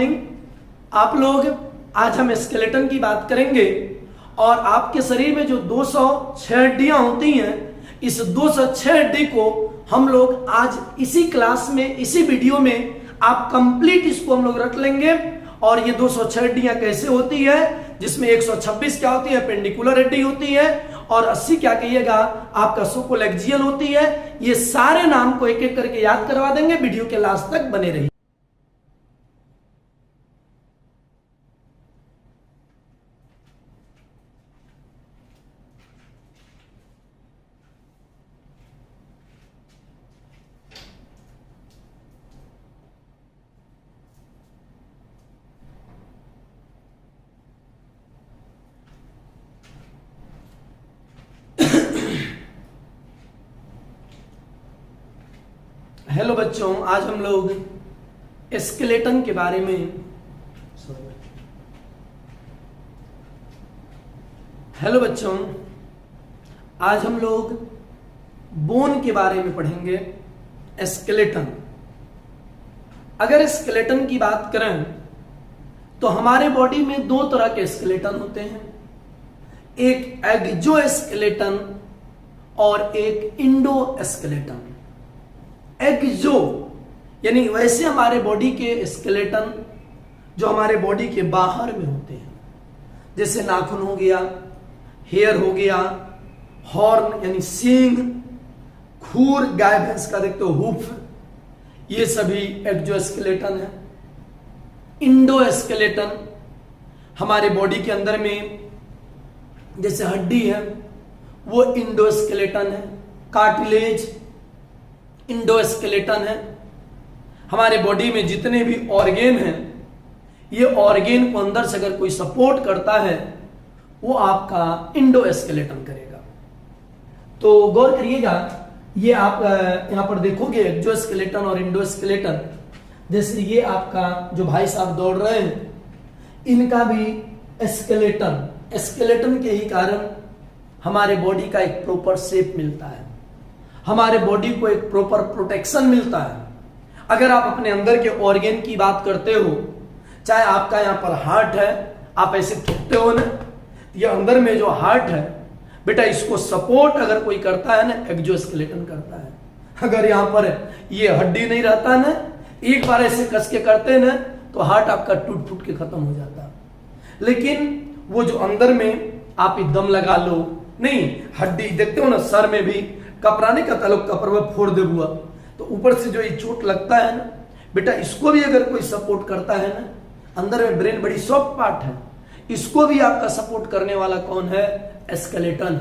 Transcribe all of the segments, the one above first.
Morning. आप लोग, आज हम स्केलेटन की बात करेंगे और आपके शरीर में जो 206 हड्डियां होती हैं, इस 206 हड्डी को हम लोग आज इसी क्लास में, इसी वीडियो में आप कंप्लीट इसको हम लोग रख लेंगे। और ये 206 हड्डियां कैसे होती है, जिसमें 126 क्या होती है, पेंडिकुलर हड्डी होती है, और 80 क्या कहिएगा आपका सोकोलेक्जियल होती है। ये सारे नाम को एक एक करके याद करवा देंगे, वीडियो के लास्ट तक बने रहिए। हेलो बच्चों, आज हम लोग स्केलेटन के बारे में हेलो बच्चों, आज हम लोग बोन के बारे में पढ़ेंगे। स्केलेटन, अगर स्केलेटन की बात करें तो हमारे बॉडी में दो तरह के स्केलेटन होते हैं, एक एक्सोस्केलेटन और एक इंडोस्केलेटन। एक्सो यानी वैसे हमारे बॉडी के स्केलेटन जो हमारे बॉडी के बाहर में होते हैं, जैसे नाखून हो गया, हेयर हो गया, हॉर्न यानी सींग, खूर, गाय भैंस का देखते हो हूफ, ये सभी एक्सोस्केलेटन है। इंडोस्केलेटन हमारे बॉडी के अंदर में जैसे हड्डी है वो इंडोस्केलेटन है, कार्टिलेज इंडोस्केलेटन है। हमारे बॉडी में जितने भी ऑर्गेन हैं, ये ऑर्गेन को अंदर से अगर कोई सपोर्ट करता है वो आपका इंडोस्केलेटन करेगा। तो गौर करिएगा, ये आप यहां पर देखोगे एक्सोस्केलेटन और इंडोस्केलेटन। जैसे ये आपका जो भाई साहब दौड़ रहे हैं, इनका भी स्केलेटन के ही कारण हमारे बॉडी का एक प्रॉपर शेप मिलता है, हमारे बॉडी को एक प्रॉपर प्रोटेक्शन मिलता है। अगर आप अपने अंदर के ऑर्गेन की बात करते हो, चाहे आपका यहाँ पर हार्ट है, आप ऐसे ठुकते हो ना, ये अंदर में जो हार्ट है बेटा, इसको सपोर्ट अगर कोई करता है ना, एक्सोस्केलेटन करता है। अगर यहाँ पर ये हड्डी नहीं रहता ना, एक बार ऐसे कस के करते ना, तो हार्ट आपका टूट फूट के खत्म हो जाता। लेकिन वो जो अंदर में आप दम लगा लो, नहीं हड्डी देखते हो ना, सर में भी कपड़ा नहीं कहता लोग, कपड़ में फोड़ दे हुआ, तो ऊपर से जो ये चोट लगता है ना बेटा, इसको भी अगर कोई सपोर्ट करता है ना, अंदर में ब्रेन बड़ी सॉफ्ट पार्ट है, इसको भी आपका सपोर्ट करने वाला कौन है, स्केलेटन।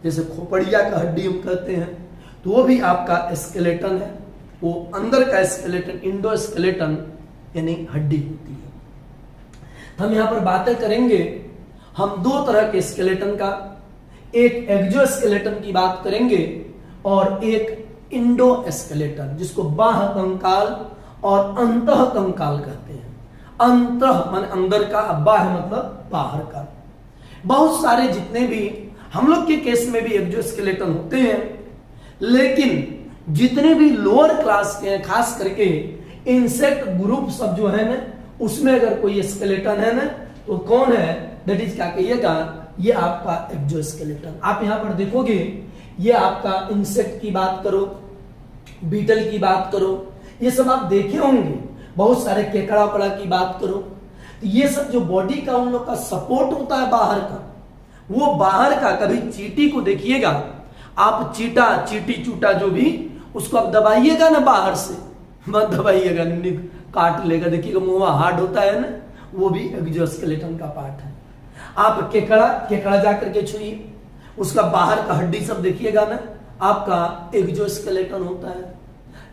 जैसे खोपड़िया का हड्डी हम कहते हैं, तो वो भी आपका स्केलेटन है, वो अंदर का स्केलेटन इंडोस्केलेटन यानी हड्डी होती है। तो हम यहां पर बातें करेंगे हम दो तरह के स्केलेटन का, एक एक्सोस्केलेटन की बात करेंगे और एक इंडोस्केलेटन, जिसको बाह्य कंकाल और अंतः कंकाल कहते हैं। अंतः मान अंदर का, बाह्य मतलब बाहर का। बहुत सारे जितने भी हम लोग के केस में भी एक्सोस्केलेटन होते हैं, लेकिन जितने भी लोअर क्लास के हैं, खास करके इंसेक्ट ग्रुप सब जो है ना, उसमें अगर कोई स्केलेटन है ना, तो कौन है, दैट इज क्या कहिएगा, ये आपका एक्सोस्केलेटन। आप यहां पर देखोगे, ये आपका इंसेक्ट की बात करो, बीटल की बात करो, ये सब आप देखे होंगे। बहुत सारे केकड़ा वकड़ा की बात करो, तो ये सब जो बॉडी का उन लोग का सपोर्ट होता है बाहर का, वो बाहर का। कभी चींटी को देखिएगा आप, चींटी चूटा जो भी, उसको आप दबाइएगा ना बाहर से, मत दबाइएगा, काट लेगा। देखिएगा मुंह हार्ड होता है ना, वो भी एक्सोस्केलेटन का पार्ट है। आप केकड़ा जाकर के छुइए, उसका बाहर का हड्डी सब देखिएगा ना, आपका एक्सोस्केलेटन होता है।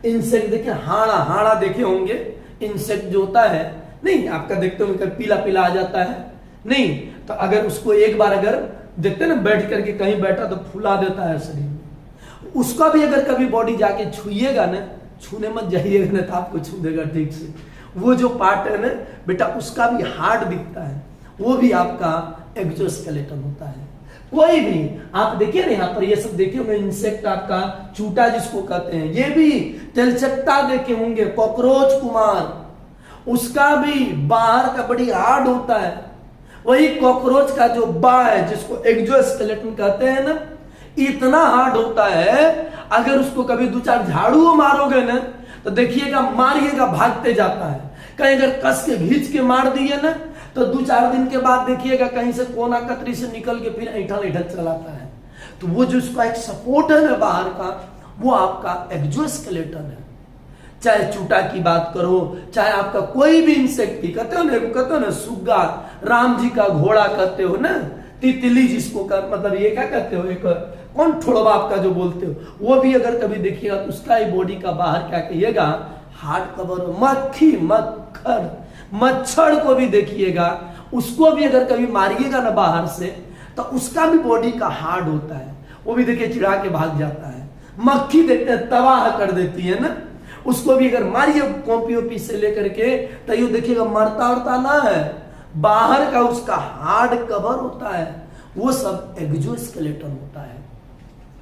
इंसेक्ट देखिए, हाड़ा देखे होंगे, इंसेक्ट जो होता है, नहीं आपका देखते होंगे पीला पीला आ जाता है, नहीं तो अगर उसको एक बार अगर देखते ना बैठ करके कहीं बैठा तो फुला देता है शरीर में, उसका भी अगर कभी बॉडी जाके छुइएगा ना, छूने मत जाइएगा ना, तो आपको छू देगा ठीक से। वो जो पार्ट है ना बेटा, उसका भी हार्ड दिखता है, वो भी आपका एक्सोस्केलेटन होता है। कोई भी आप देखिए ना, यहाँ पर ये सब देखे होंगे, इंसेक्ट आपका चूटा जिसको कहते हैं, ये भी तेलचट्टा देखे होंगे, कॉकरोच कुमार, उसका भी बाहर का बड़ी हार्ड होता है। वही कॉकरोच का जो बा है, जिसको एक्सोस्केलेटन कहते हैं ना, इतना हार्ड होता है, अगर उसको कभी 2-4 झाड़ू मारोगे ना तो देखिएगा मारिएगा भागते जाता है। कहीं अगर कस के खींच के मार दिए ना तो 2-4 दिन के बाद देखिएगा कहीं से कोना कतरी से निकल के फिर ऐठल चलाता है। तो वो जो उसका एक सपोर्ट है ना बाहर का, वो आपका एक्सोस्केलेटन है। चाहे चूटा की बात करो, चाहे आपका कोई भी इंसेक्ट की, कहते हो ना सुग्गा, राम जी का घोड़ा कहते हो ना, तितली जिसको कर मतलब ये क्या कहते हो, एक कौन ठोड़वा आपका जो बोलते हो, वो भी अगर कभी देखिएगा तो उसका ही बॉडी का बाहर क्या कहिएगा, हार्ड कवर। मक्खी मक्खर मच्छर को भी देखिएगा, उसको भी अगर कभी मारिएगा ना बाहर से तो उसका भी बॉडी का हार्ड होता है, वो भी देखिए चिढ़ा के भाग जाता है। मक्खी देखते हैं तबाह कर देती है ना, उसको भी अगर मारिए कॉपी ओपी से लेकर के तो ये देखिएगा मरता उड़ता ना है, बाहर का उसका हार्ड कवर होता है, वो सब एक्सोस्केलेटन होता है।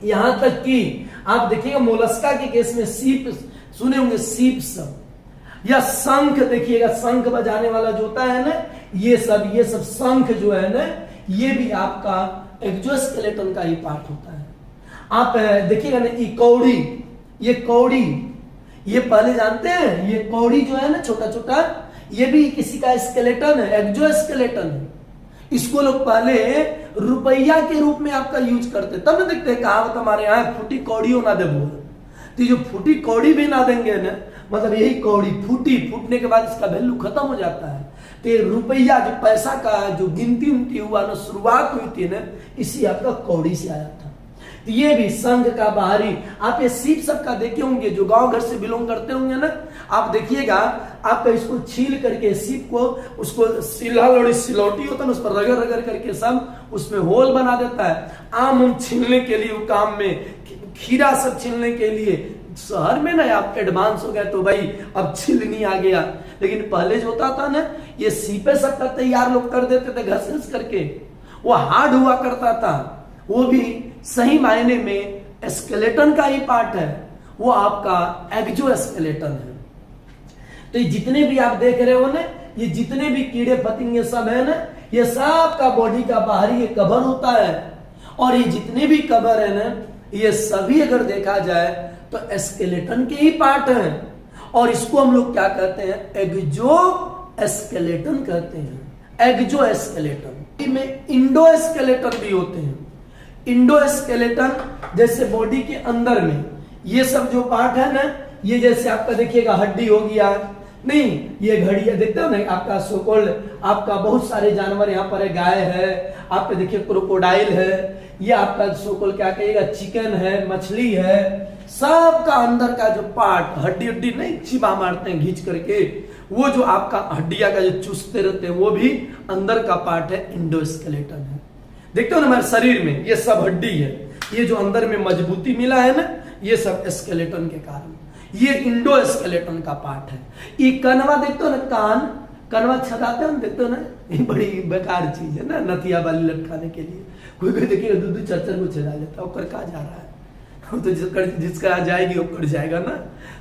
यहां तक कि आप देखिएगा मोलस्का के केस में सीप सुने होंगे, सीप सब या शंख, देखिएगा शंख बजाने वाला जो होता है ना, ये सब शंख जो है ना, ये भी आपका एक्सोस्केलेटन का ही पार्ट होता है। आप देखिएगा ना, ये कौड़ी, ये पहले जानते हैं, ये कौड़ी जो है ना छोटा छोटा, ये भी किसी का स्केलेटन है, एक्सोस्केलेटन है। इसको लोग पहले रुपया के रूप में आपका यूज करते, तब ना देखते हैं कहावत हमारे यहाँ, फूटी कौड़ियों ना दे बोल। तो जो फूटी कौड़ी भी ना देंगे ना, मतलब यही कौड़ी फूटने के बाद इसका वैल्यू खत्म हो जाता है। तो ये रुपया जो पैसा का जो गिनती उनती हुआ ना, शुरुआत हुई थी ना, इसी आपका कौड़ी से आया था। तो ये भी संघ का बाहरी, आप ये सीप सब का देखे होंगे, जो गांव घर से बिलोंग करते होंगे ना, आप देखिएगा आपका इसको छील करके सीप को, उसको सिलौटी होता है उस पर रगड़ रगड़ करके सब उसमें होल बना देता है। आम छीलने के लिए वो काम में, खीरा सब छीलने के लिए, शहर में ना आप एडवांस हो गए तो भाई अब छीलनी आ गया, लेकिन पहले जो होता था ना, ये सीपे सब का तैयार लोग कर देते थे घस घस करके, वो हार्ड हुआ करता था, वो भी सही मायने में स्केलेटन का ही पार्ट है, वो आपका एक्सोस्केलेटन है। तो ये जितने भी आप देख रहे हो ना, ये जितने भी कीड़े फतिंगे सब है ना, ये सब का बॉडी का बाहरी ये कवर होता है, और ये जितने भी कवर है ना, ये सभी अगर देखा जाए तो स्केलेटन के ही पार्ट हैं, और इसको हम लोग क्या कहते हैं, एक्सोस्केलेटन कहते हैं। एक्सोस्केलेटन में इंडोस्केलेटन भी होते हैं। इंडोस्केलेटन जैसे बॉडी के अंदर में ये सब जो पार्ट है ना, ये जैसे आपका देखिएगा हड्डी हो गया, नहीं ये घड़िया देखते हो ना, आपका सोकोल्ड, आपका बहुत सारे जानवर यहाँ पर है, गाय है, आप पे देखिए क्रोकोडाइल है, ये आपका सोकोल्ड क्या कहिएगा, चिकन है, मछली है, सबका अंदर का जो पार्ट, हड्डी नहीं चिबा मारते हैं घींच करके, वो जो आपका हड्डिया का जो चूसते रहते हैं, वो भी अंदर का पार्ट है, इंडोस्केलेटन है। देखते हो ना हमारे शरीर में ये सब हड्डी है, ये जो अंदर में मजबूती मिला है ना, ये सब स्केलेटन के कारण, ये इंडोस्केलेटन का पार्ट है। ये कनवा देखते हो ना, कनवा छदाते हो, देखते हो ना, ये बड़ी बेकार चीज है ना, नथिया वाली लटकाने के लिए, कोई देखिएगा 2-2-4-4 को छदा लेता है, कहा जा रहा है, तो जिसका जाएगी वो कट जाएगा ना।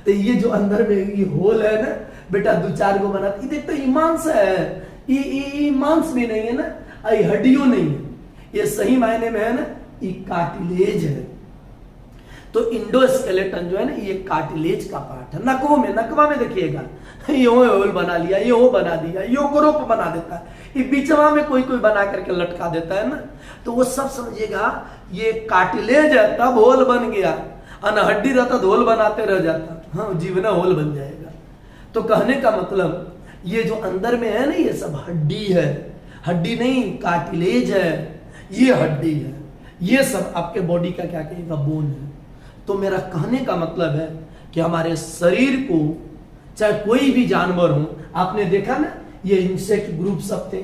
तो ये जो अंदर में ये होल है ना बेटा, 2-4 को बनाती, देखते ये मांस है, ये मांस भी नहीं है ना, ये हड्डियों नहीं है, ये सही मायने में है ना, ये कार्टिलेज है। तो इंडोस्केलेटन जो है ना, ये कार्टिलेज का पार्ट है। नकवा में देखिएगा, ये होल बना लिया, ये वो बना दिया, ये ग्रुप बना देता है, ये बीचवा में कोई बना करके लटका देता है ना, तो वो सब समझिएगा ये कार्टिलेज है, तब होल बन गया, और हड्डी रहता तो होल बनाते रह जाता, हाँ जीवना होल बन जाएगा। तो कहने का मतलब ये जो अंदर में है ना, ये सब हड्डी है, हड्डी नहीं कार्टिलेज है, ये हड्डी है, ये सब आपके बॉडी का क्या कहेगा, बोन है। तो मेरा कहने का मतलब है कि हमारे शरीर को, चाहे कोई भी जानवर हो, आपने देखा ना ये इंसेक्ट ग्रुप सब थे,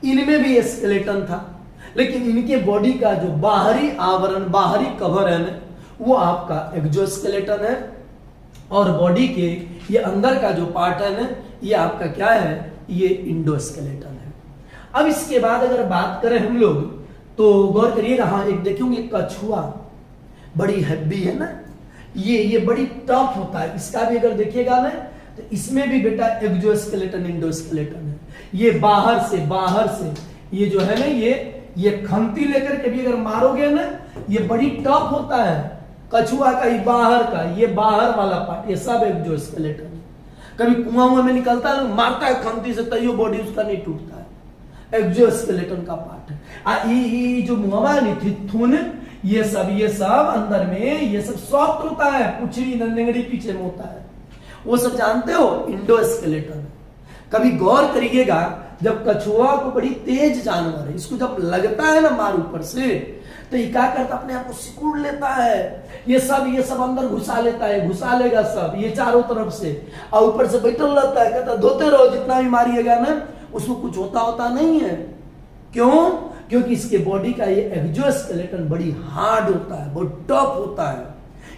इनमें भी स्केलेटन था, लेकिन इनके बॉडी का जो बाहरी आवरण, बाहरी कवर है ना, वो आपका एक्सोस्केलेटन है, और बॉडी के ये अंदर का जो पार्ट है ना, ये आपका क्या है, ये इंडोस्केलेटन है। अब इसके बाद अगर बात करें हम लोग, तो गौर करिएगा, हाँ एक देखेंगे कछुआ बड़ी हैवी है ना, ये बड़ी टफ होता है, इसका भी अगर देखिएगा ना तो इसमें भी बेटा एक्सोस्केलेटन इंडोस्केलेटन है। ये बाहर से ये जो है ना ये खंती लेकर के भी अगर मारोगे ना, ये बड़ी टफ होता है। कछुआ का ये बाहर वाला पार्ट, ये सब एक्सोस्केलेटन है। कभी कुआं में निकलता है, मारता है खंती से, तैयो बॉडी उसका नहीं टूटता है। एक्सोस्केलेटन का पार्ट है। ये जो मुआ थुन, ये सब अंदर में ये सब सॉफ्ट होता है, पुछड़ी नंगड़ी पीछे में होता है, वो सब जानते हो, इंडोस्केलेटन। कभी गौर करिएगा, जब कछुआ को बड़ी तेज जानवर है, इसको जब लगता है ना मार ऊपर से, तो ये क्या करता, अपने आप को सिकुड़ लेता है, ये सब अंदर घुसा लेता है, घुसा लेगा सब ये चारों तरफ से, और ऊपर से बैठल रहता है, कहता धोते रहो, जितना भी मारिएगा ना उसको कुछ होता नहीं है। क्यों? क्योंकि इसके बॉडी का ये एक्सोस्केलेटन बड़ी हार्ड होता है, बहुत टफ होता है।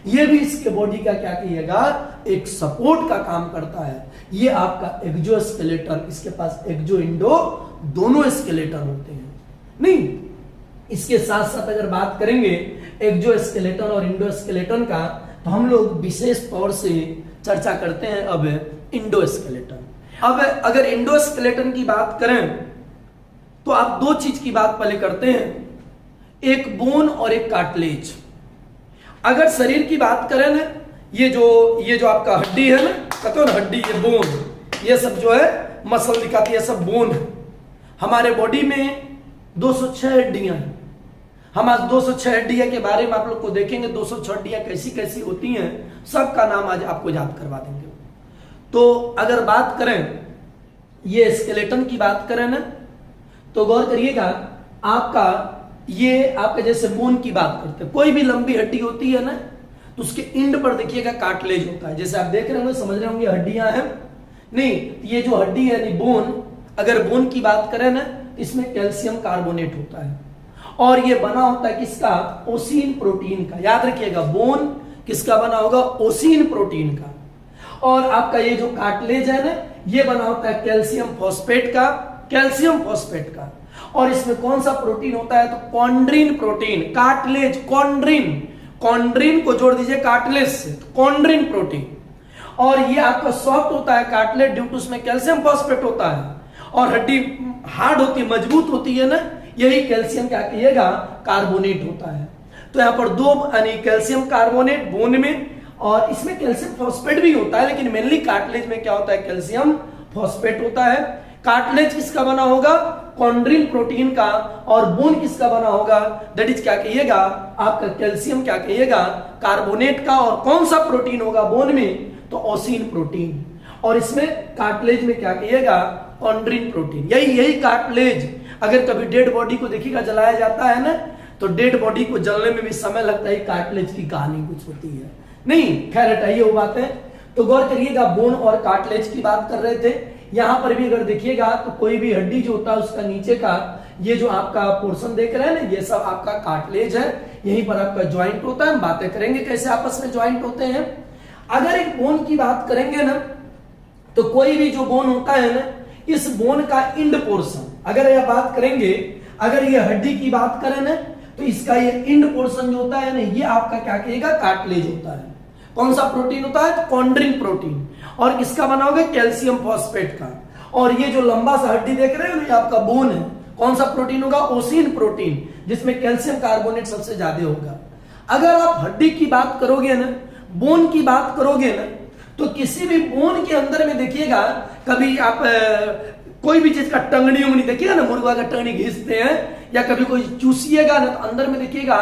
ये भी इसके बॉडी का क्या कहिएगा, एक सपोर्ट का काम करता है। ये आपका एक्सोस्केलेटन, इसके पास एक्सो इंडो दोनों स्केलेटन होते हैं। नहीं, इसके साथ साथ अगर बात करेंगे एक्सोस्केलेटन और इंडोस्केलेटन का, तो हम लोग विशेष तौर से चर्चा करते हैं अब इंडोस्केलेटन। अब अगर इंडोस्केलेटन की बात करें तो आप दो चीज की बात पहले करते हैं, एक बोन और एक कार्टिलेज। अगर शरीर की बात करें ना, ये जो आपका हड्डी है ना, कहते हो ना हड्डी, ये बोन, ये सब जो है मसल दिखाती है, सब बोन है। हमारे बॉडी में 206 हड्डियां हैं। हम आज 206 हड्डियां के बारे में आप लोग को देखेंगे, 206 हड्डियां कैसी कैसी होती हैं, सबका नाम आज आपको याद करवा देंगे। तो अगर बात करें ये स्केलेटन की बात करें ना, तो गौर करिएगा, आपका जैसे बोन की बात करते हैं, कोई भी लंबी हड्डी होती है ना, तो उसके एंड पर देखिएगा कार्टिलेज होता है। जैसे आप देख रहे होंगे, समझ रहे होंगे हड्डियां हैं, नहीं, ये जो हड्डी है यानी बोन, अगर बोन की बात करें ना, इसमें कैल्शियम कार्बोनेट होता है, और ये बना होता है किसका, ओसिन प्रोटीन का। याद रखिएगा, बोन किसका बना होगा, ओसिन प्रोटीन का। और आपका ये जो कार्टिलेज है ना, ये बना होता है कैल्शियम फॉस्फेट का। और इसमें कौन सा प्रोटीन होता है, तो कॉन्ड्रिन प्रोटीन। कार्टिलेज, कॉन्ड्रिन को जोड़ दीजिए कार्टिलेज से, कॉन्ड्रिन प्रोटीन। और ये आपका सॉफ्ट होता है कार्टिलेज, ड्यू टू उसमें कैल्शियम फॉस्फेट होता है, और हड्डी हार्ड होती है, मजबूत होती है ना, यही कैल्शियम क्या कहिएगा, कार्बोनेट होता है। तो यहां पर दो यानी कैल्शियम कार्बोनेट बोन में, और इसमें कैल्शियम फॉस्फेट भी होता है, लेकिन मेनली कार्टिलेज में क्या होता है, कैल्शियम फॉस्फेट होता है। कार्टिलेज किसका बना होगा, कॉन्ड्रिन प्रोटीन का, और बोन किसका बना होगा, दैट इज क्या कहिएगा, आपका कैल्शियम क्या कहिएगा, कार्बोनेट का। और कौन सा प्रोटीन होगा बोन में, तो ओसिन प्रोटीन। और इसमें कार्टिलेज में क्या कहिएगा, कॉन्ड्रिन प्रोटीन। यही कार्टिलेज, अगर कभी डेड बॉडी को देखिएगा जलाया जाता है ना, तो डेड बॉडी को जलने में भी समय लगता है, कार्टिलेज की कहानी कुछ होती है। नहीं, खैर हटाइए वो बात है। तो गौर करिएगा, बोन और कार्टिलेज की बात कर रहे थे। यहां पर भी अगर देखिएगा, तो कोई भी हड्डी जो होता है उसका नीचे का ये जो आपका पोर्शन देख रहे हैं ना, ये सब आपका कार्टिलेज है। यहीं पर आपका ज्वाइंट होता है। हम बातें करेंगे कैसे आपस में ज्वाइंट होते हैं। अगर एक बोन की बात करेंगे ना, तो कोई भी जो बोन होता है ना, इस बोन का इंड पोर्शन, अगर यह बात करेंगे, अगर ये हड्डी की बात करें ना, तो इसका ये इंड पोर्शन जो होता है ना, ये आपका क्या कहेगा, कार्टिलेज होता है। कौन सा प्रोटीन होता है, कॉन्ड्रिन प्रोटीन। और किसका बना होगा, कैल्शियम फॉस्फेट का। और ये जो लंबा सा हड्डी देख रहे हो, ये आपका बोन है। कौन सा प्रोटीन होगा, ओसिन प्रोटीन, जिसमें कैल्शियम कार्बोनेट सबसे ज्यादा होगा। अगर आप हड्डी की बात करोगे ना, बोन की बात करोगे ना, तो किसी भी बोन के अंदर में देखिएगा, कभी आप कोई भी चीज का टंगड़ी उंगड़ी देखिएगा ना, मुर्गा का टंगड़ी घिसते हैं, या कभी कोई चूसिएगा ना, तो अंदर में देखिएगा,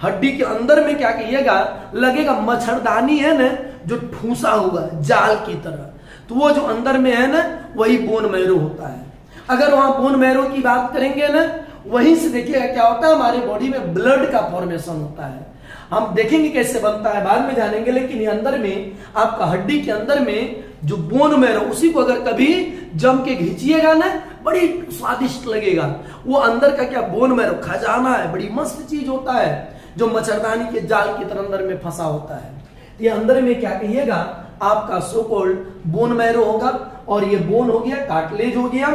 हड्डी के अंदर में क्या कहिएगा, लगेगा मच्छरदानी है ना, जो ठूसा हुआ जाल की तरह, तो वो जो अंदर में है ना, वही बोन मैरो होता है। अगर वहां बोन मैरो की बात करेंगे ना, वहीं से देखिएगा क्या होता है, हमारे बॉडी में ब्लड का फॉर्मेशन होता है। हम देखेंगे कैसे बनता है, बाद में जानेंगे। लेकिन ये अंदर में आपका हड्डी के अंदर में जो बोन मैरो, उसी को अगर कभी जम के खींचिएगा ना, बड़ी स्वादिष्ट लगेगा। वो अंदर का क्या, बोन मैरो खजाना है, बड़ी मस्त चीज होता है, जो मच्छरदानी के जाल की तरह अंदर में फंसा होता है। ये अंदर में क्या कहिएगा, आपका सो कॉल्ड बोन मैरो होगा। और ये बोन हो गया, कार्टिलेज हो गया।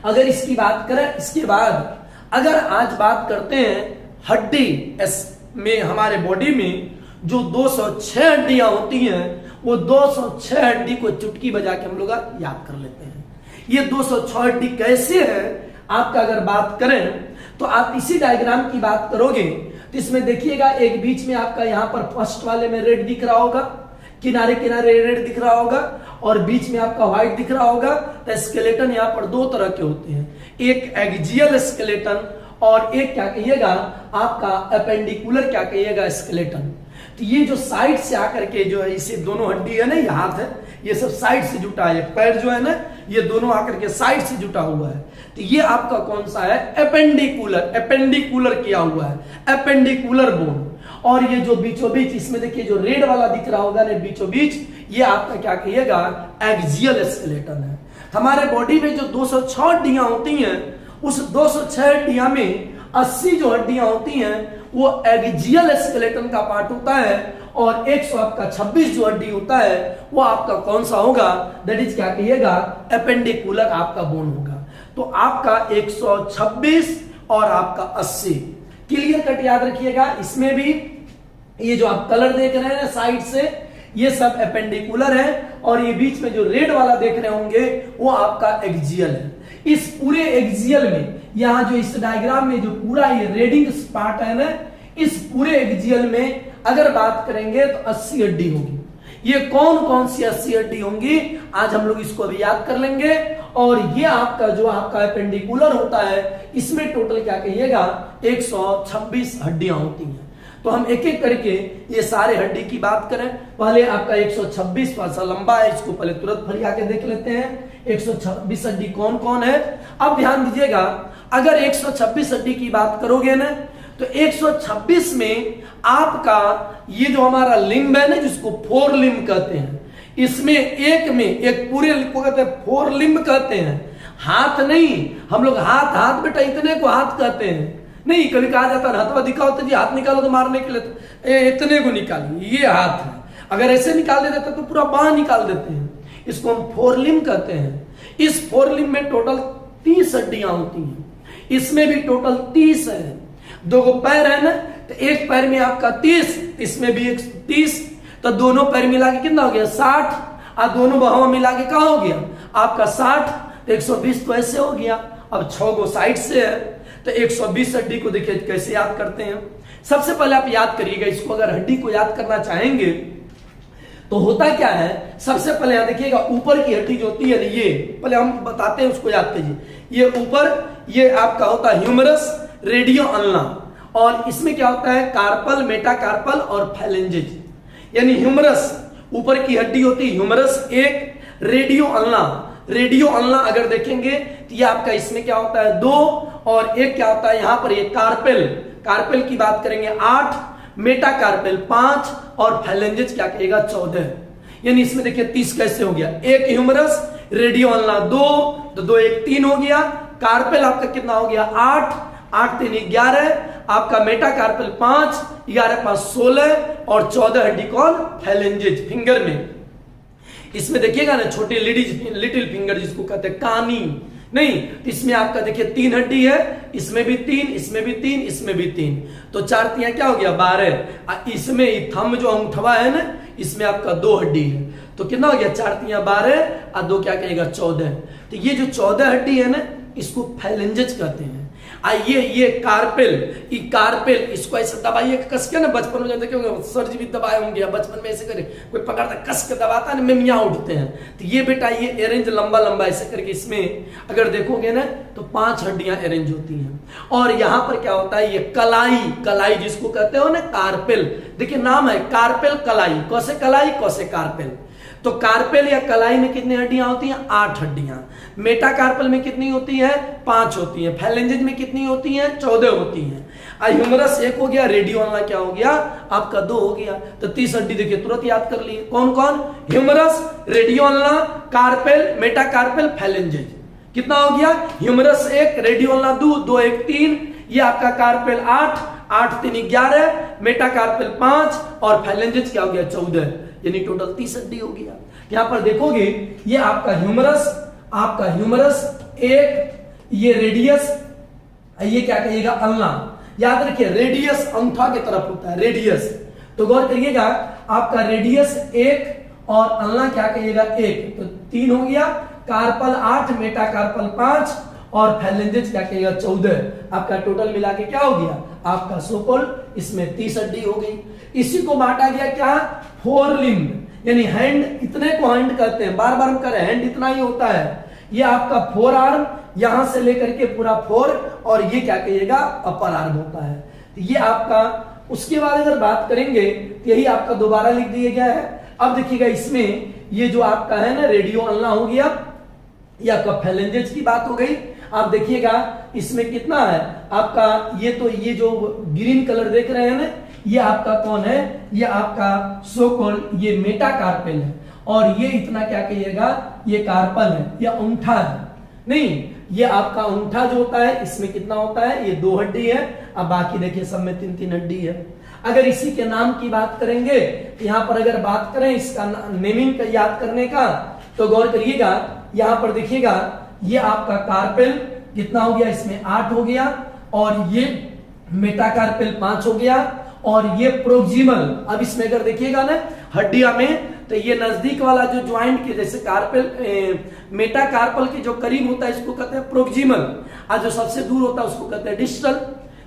अगर इसकी बात करें, इसके बाद अगर आज बात करते हैं हड्डी में, हमारे बॉडी में जो 206 हड्डियां होती हैं, वो 206 हड्डी को चुटकी बजा के हम लोग याद कर लेते हैं। ये 206 हड्डी कैसे है आपका अगर बात करें तो आप इसी डायग्राम की बात करोगे तो इसमें देखिएगा एक बीच में आपका यहाँ पर फर्स्ट वाले में रेड दिख रहा होगा, किनारे किनारे रेड दिख रहा होगा और बीच में आपका व्हाइट दिख रहा होगा। तो स्केलेटन यहाँ पर दो तरह के होते हैं, एक एक्सियल स्केलेटन और एक क्या कहिएगा आपका अपेंडिकुलर क्या कहिएगा स्केलेटन। तो ये जो साइड से आकर के जो है इसे दोनों हड्डी है ना, ये हाथ है, ये सब साइड से जुटा है, पैर जो है ना ये दोनों आकर के साइड से जुटा हुआ है। तो ये आपका कौन सा है, एपेंडिकुलर, एपेंडिकुलर किया हुआ है, एपेंडिकुलर बोन। और ये जो बीचों बीच इसमें देखिए जो रेड वाला दिख रहा होगा ना बीचों बीच, ये आपका क्या कहिएगा एक्सियल स्केलेटन है। हमारे बॉडी में जो 206 हड्डियां होती हैं उस 206 हड्डियां में 80 जो हड्डियां होती हैं वो एक्सियल स्केलेटन का पार्ट होता है और 126 जो हड्डी होता है वो आपका कौन सा होगा, दैट इज क्या कहिएगा एपेंडिकुलर आपका बोन होगा। तो आपका 126 और आपका 80 क्लियर कट याद रखिएगा। इसमें भी ये जो आप कलर देख रहे हैं ना साइड से ये सब एपेंडिकुलर है और ये बीच में जो रेड वाला देख रहे होंगे वो आपका एक्सियल है। इस पूरे एक्सियल में यहां जो इस डायग्राम में जो पूरा ये रेडिंग पार्ट है ना, इस पूरे एक्सियल में अगर बात करेंगे तो 80 हड्डी होगी। ये कौन कौन सी 80 हड्डी होंगी आज हम लोग इसको अभी याद कर लेंगे। और ये आपका जो आपका एपेंडिकुलर होता है इसमें टोटल क्या कहिएगा 126 हड्डियां होती हैं। तो हम एक एक करके ये सारे हड्डी की बात करें। पहले आपका 126 थोड़ा सा लंबा है, इसको पहले तुरंत फरिया के देख लेते हैं 126 हड्डी कौन कौन है। अब ध्यान दीजिएगा अगर 126 हड्डी की बात करोगे ना तो 126 में आपका ये जो हमारा लिम्ब है ना जिसको फोर लिम्ब कहते हैं, इसमें एक में एक पूरे को कहते हैं फोर लिम्ब कहते हैं। हाथ नहीं, हम लोग हाथ हाथ बेटा इतने को हाथ कहते हैं नहीं, कभी कहा जाता है हाथवा दिखाओ तो जी हाथ निकालो तो मारने के लिए तो इतने को निकालिए, ये हाथ है। अगर ऐसे निकाल देते तो पूरा बांह निकाल देते हैं, इसको हम फोर लिम्ब कहते हैं। इस फोर लिम्ब में टोटल 30 हड्डियां होती हैं, इसमें भी टोटल 30 है। दो पैर है ना तो एक पैर में आपका 30, इसमें भी 30, तो दोनों पैर मिला के कितना हो गया 60 और दोनों बाहों मिला के क्या हो गया आपका 60, 120 तो ऐसे हो गया। अब 6 गो साइड से है तो 120 हड्डी को देखिए कैसे याद करते हैं। सबसे पहले आप याद करिएगा इसको, अगर हड्डी को याद करना चाहेंगे तो होता क्या है, सबसे पहले यहां देखिएगा ऊपर की हड्डी जो होती है ये पहले हम बताते हैं उसको याद कीजिए। ये ऊपर ये आपका होता है ह्यूमरस, रेडियो अल्ना, और इसमें क्या होता है कार्पल, मेटाकार्पल और फैलेंजेज। यानी ह्यूमरस ऊपर की हड्डी होती है ह्यूमरस एक, रेडियो अल्ना, रेडियो अल्ना अगर देखेंगे तो ये आपका इसमें क्या होता है 2 और एक क्या होता है यहां पर ये कार्पेल, कार्पेल की बात करेंगे 8, मेटाकार्पेल 5 और फैलेंजेज क्या कहेगा 14। यानी इसमें देखिए 30 कैसे हो गया, एक ह्यूमरस, रेडियो अल्ना 2 तो 2 1 3 हो गया, कार्पेल आपका कितना हो गया 8, 8 3 11, आपका मेटाकार्पेल 5, 11 5 16 और 14 हड्डी कौन फैलेंजेज फिंगर में। इसमें देखिएगा ना छोटे लिटिल फिंगर जिसको कहते हैं कानी नहीं, इसमें आपका देखिए 3 हड्डी है, इसमें भी 3, इसमें भी 3, इसमें भी 3, तो 4 3 क्या हो गया 12। इसमें थंब जो अंगूठा है ना इसमें आपका 2 हड्डी है, तो कितना हो गया 4 3 12 और 2 क्या कहेगा 14। तो ये जो 14 हड्डी है ना इसको फैलेंजेज कहते हैं। ये कार्पेल, ये कार्पेल इसको ऐसे दबाइए कस के ना, बचपन में देखिए सर जी भी दबाए होंगे, बचपन में ऐसे करे कोई पकड़ता कस के दबाता है ना मियाँ उठते हैं। तो ये बेटा ये अरेंज लंबा लंबा ऐसे करके इसमें अगर देखोगे ना तो 5 हड्डियां अरेंज होती हैं। और यहाँ पर क्या होता है ये कलाई, कलाई जिसको कहते हो ना कार्पेल, देखिए नाम है कार्पेल कलाई, कौसे कलाई कौसे कार्पेल। तो कार्पेल या कलाई में कितनी हड्डियां होती हैं 8 हड्डियां, मेटाकार्पल में कितनी होती है 5 होती है, फैलेंजेज में कितनी होती है 14 होती है। ह्यूमरस 1 हो गया, रेडियो अल्ना क्या हो गया आपका 2 हो गया। तो 30 हड्डी देखिए तुरंत याद कर लिए कौन कौन, humerus, radio ulna, carpal, metacarpal, phalanges. कितना हो गया ह्यूमरस 1, रेडियो अल्ना 2, 2 1 3, ये आपका कार्पेल 8, 8 3 11, मेटाकार्पल 5 और फैलेंजेज क्या हो गया 14, यानी टोटल 30 हड्डी हो गया। यहां पर देखोगे ये आपका ह्यूमरस, आपका ह्यूमरस 1, ये रेडियस, ये क्या कहिएगा अल्ना। याद रखिए रेडियस अंगूठा की तरफ होता है रेडियस, तो गौर करिएगा आपका रेडियस 1 और अल्ना क्या कहिएगा 1, तो 3 हो गया, कार्पल 8, मेटाकार्पल 5 और फैलेंजेज क्या कहिएगा 14। आपका टोटल मिला के क्या हो गया आपका सोकोल, इसमें 30 हड्डी हो गई। इसी को बांटा गया क्या, 4 लिम्ब, यानी हैंड, इतने को हैंड कहते हैं, बार बार हम कह रहे हैं हैंड इतना ही होता है। ये आपका 4 आर्म, यहां से लेकर के पूरा 4, और ये क्या कहिएगा अपर आर्म होता है। तो ये आपका, उसके बाद अगर बात करेंगे तो यही आपका दोबारा लिख दिया गया है। अब देखिएगा इसमें ये जो आपका है ना रेडियो अल्ना हो गया, ये आपका फैलेंजेज की बात हो गई। आप देखिएगा इसमें कितना है आपका, ये तो ये जो ग्रीन कलर देख रहे हैं ना, ये आपका कौन है, ये आपका सो कॉल्ड ये मेटाकार्पेल है, और ये इतना क्या कहिएगा ये कार्पल है, ये अंगूठा है, नहीं ये आपका अंगूठा जो होता है इसमें कितना होता है, ये 2 हड्डी है। अब बाकी देखिए सब में 3-3 हड्डी है। अगर इसी के नाम की बात करेंगे, यहाँ पर अगर बात करें इसका नेमिंग का याद करने का, तो गौर करिएगा यहाँ पर देखिएगा ये आपका कार्पेल कितना हो गया, इसमें 8 हो गया, और ये मेटाकार्पेल 5 हो गया, और ये प्रोक्सिमल। अब इसमें अगर देखिएगा ना हड्डिया में, तो ये नजदीक वाला जो ज्वाइंट के जैसे कार्पेल मेटाकार्पल के जो करीब होता है इसको कहते हैं प्रोक्सिमल, और जो सबसे दूर होता है उसको कहते हैं डिस्टल।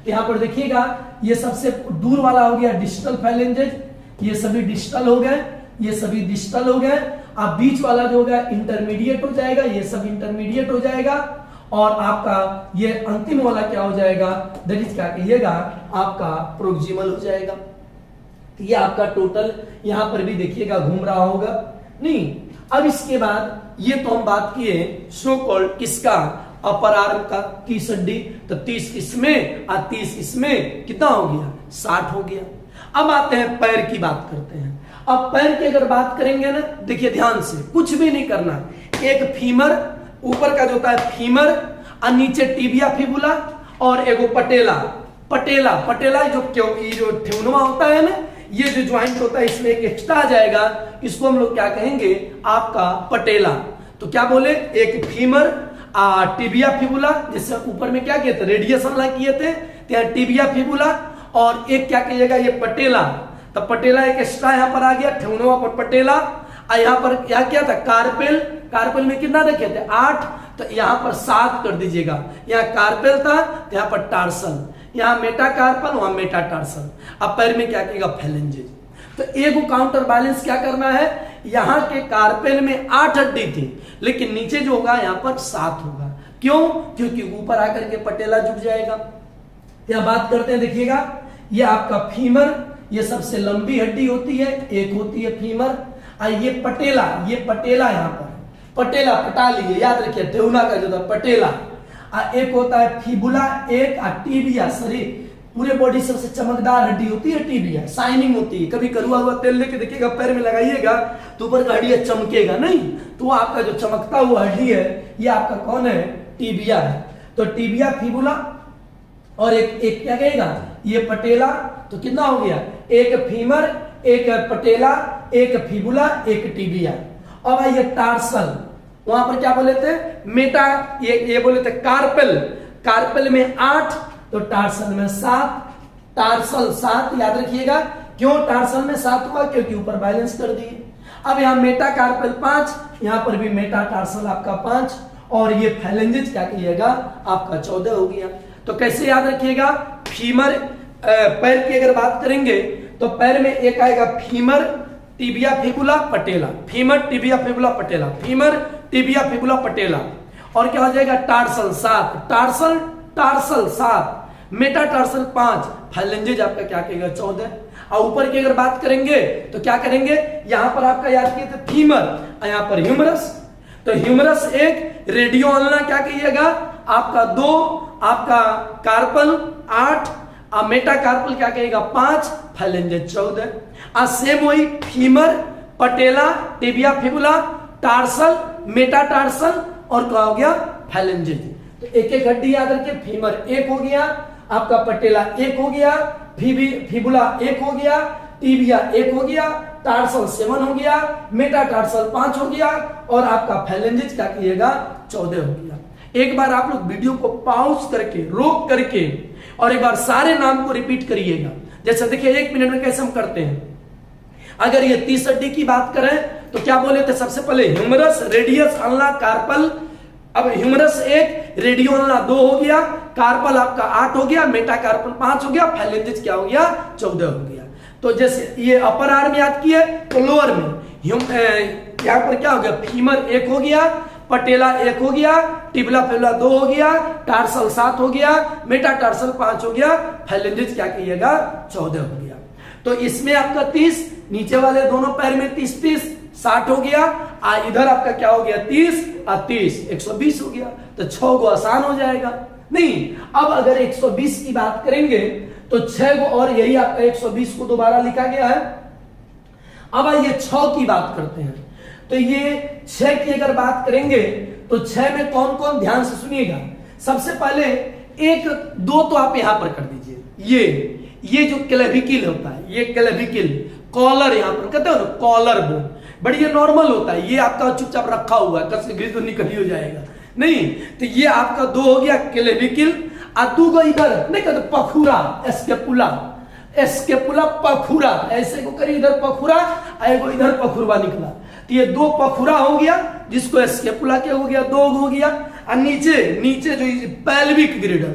यहाँ पर देखिएगा ये सबसे दूर वाला हो गया डिस्टल फैलेंजेज, ये सभी डिस्टल हो गए, ये सभी डिस्टल हो गए। अब बीच वाला जो होगा इंटरमीडिएट हो जाएगा, ये सब इंटरमीडिएट हो जाएगा, और आपका ये अंतिम वाला क्या हो जाएगा, दैट इज क्या कहिएगा आपका प्रोक्सिमल हो जाएगा। ये आपका टोटल यहां पर भी देखिएगा घूम रहा होगा, नहीं। अब इसके बाद ये तो हम बात किए सो कॉल्ड किसका, अपर आर्म का 30 हड्डी, तो 30 इसमें और 30 इसमें, कितना हो गया 60 हो गया। अब आते हैं पैर की बात करते हैं। अब पैर की अगर बात करेंगे ना, देखिए ध्यान से, कुछ भी नहीं करना, एक फीमर ऊपर का जो होता है फीमर, और नीचे टिबिया फिबुला, और एगो पटेला। पटेला पटेला जो ठेवनुमा होता है ना, ये जो ज्वाइंट होता है इसमें एक एक्स्ट्रा आ जाएगा, इसको हम लोग क्या कहेंगे आपका पटेला। तो क्या बोले, एक फीमर टिबिया फिबुला, जिससे ऊपर में क्या किए थे रेडियसन ला किए थे, तो टिबिया फिबुला, और एक क्या कहिएगा ये पटेला। तो पटेला एक एक्स्ट्रा यहाँ पर आ गया, ठेवनुमा पर पटेला। और यहाँ पर क्या किया था कार्पेल, कार्पेल में कितना देखे थे 8, तो यहाँ पर 7 कर दीजिएगा। यहाँ कार्पेल था तो यहाँ पर टार्सल, यहाँ मेटाकार्पल वहां मेटाटार्सल। अब पैर में क्या कहेगा फैलेंजेज। तो एगो काउंटर बैलेंस क्या करना है, यहाँ के कार्पेल में 8 हड्डी थी, लेकिन नीचे जो होगा यहाँ पर 7 होगा। क्यों, क्योंकि ऊपर आकर के पटेला जुट जाएगा। यहाँ बात करते हैं, देखिएगा ये आपका फीमर, ये सबसे लंबी हड्डी होती है, एक होती है फीमर। ये पटेला, ये पटेला यहाँ पर पटेला पटा लिए, याद रखिए ठेवना का जो था पटेला। एक होता है फिबुला, एक टिबिया, शरीर पूरे बॉडी सबसे चमकदार हड्डी होती है टिबिया, शाइनिंग होती है। कभी करुआ हुआ तेल लेके देखिएगा पैर में लगाइएगा तो ऊपर का हड्डी चमकेगा नहीं, तो आपका जो चमकता हुआ हड्डी है ये आपका कौन है, टिबिया है। तो टिबिया फिबुला, और एक क्या कहेगा ये पटेला। तो कितना हो गया, एक फीमर, एक पटेला, एक फिबुला, एक टिबिया। और भाई ये टार्सल, वहां पर क्या बोले थे मेटा, ये बोले थे कार्पेल, कार्पेल में 8, तो टार्सल में 7, टार्सल 7 याद रखिएगा। क्यों टार्सल में 7 हुआ, क्योंकि ऊपर बैलेंस कर दिए। अब यहाँ मेटा कार्पेल 5, यहाँ पर भी मेटा टार्सल आपका 5, और ये फैलेंजेज क्या कहिएगा आपका 14 हो गया। तो कैसे याद रखिएगा, फीमर, पैर की अगर बात करेंगे तो पैर में एक आएगा फीमर, टिबिया फिबुला, पटेला, फीमर टिबिया फिबुला पटेला, फीमर टिबिया फिबुला पटेला। और क्या हो जाएगा टार्सल 7, टार्सल टार्सल 7, मेटाटार्सल 5, फैलेंजेज आपका क्या कहेगा 14। और ऊपर की अगर बात करेंगे तो क्या करेंगे, यहां पर आपका याद किए थे फीमर, यहाँ पर ह्यूमरस। तो ह्यूमरस 1, रेडियो अल्ना क्या कहिएगा आपका 2, आपका कार्पल 8, मेटाकार्पल क्या कहेगा 5, फैलेंजेज 14। सेम वही फीमर, पटेला, टिबिया फिबुला, टार्सल, मेटाटार्सल, और क्या हो गया फैलेंजेज। तो एक एक हड्डी याद रखिए, फीमर 1 हो गया, आपका पटेला 1 हो गया, फिबुला 1 हो गया, टिबिया 1 हो गया, टार्सल 7 हो गया, मेटाटार्सल 5 हो गया, और आपका फैलेंजेज क्या कहिएगा 14 हो गया। एक बार आप लोग वीडियो को पॉज करके, रोक करके, और एक बार सारे नाम को रिपीट करिएगा। जैसे देखिए 1 मिनट में कैसे हम करते हैं। अगर ये 30 हड्डी की बात करें तो क्या बोले थे सबसे पहले, ह्यूमरस, रेडियस, अल्ना, कार्पल। अब ह्यूमरस 1, रेडियो अल्ना 2 हो गया, कार्पल आपका 8 हो गया, मेटा कार्पल 5 हो गया, फाइलेंजेस क्या हो गया, 14 हो गया। तो जैसे ये अपर आर्म याद किए तो लोअर में यहाँ पर क्या हो गया, फीमर 1 हो गया, पटेला 1 हो गया, टिबला फेबुला 2 हो गया, टार्सल 7 हो गया, मेटा टार्सल 5 हो गया, फाइलेंजेस क्या कहिएगा 14 हो गया। तो इसमें आपका 30, नीचे वाले दोनों पैर में 30 60 हो गया, इधर आपका क्या हो गया 30 और 30 120 हो गया। तो 6 गो आसान हो जाएगा। नहीं, अब अगर 120 की बात करेंगे तो 6 गो और यही आपका 120 को दोबारा लिखा गया है। अब आइए 6 की बात करते हैं। तो ये 6 की अगर बात करेंगे तो 6 में कौन कौन, ध्यान से सुनिएगा। सबसे पहले 1 2 तो आप यहां पर कर दीजिए, ये जो क्लेविकल होता है, ये क्लेविकल, कॉलर यहां पर कहते हो ना, कॉलर बोन, बट ये नॉर्मल होता है, ये आपका चुपचाप रखा हुआ है, कस तो निकल ही हो जाएगा। नहीं, तो ये आपका 2 हो गया क्लेविकल, और 2 को इधर नहीं कहते पखुरा, एस्केपुला पखुरा, ऐसे को करिए इधर पखुरा, एगो इधर पखुरवा निकला, तो ये 2 पखुरा हो गया, जिसको एस्केपुला क्या हो गया 2 हो गया। और नीचे जो पेल्विक ग्रिडल,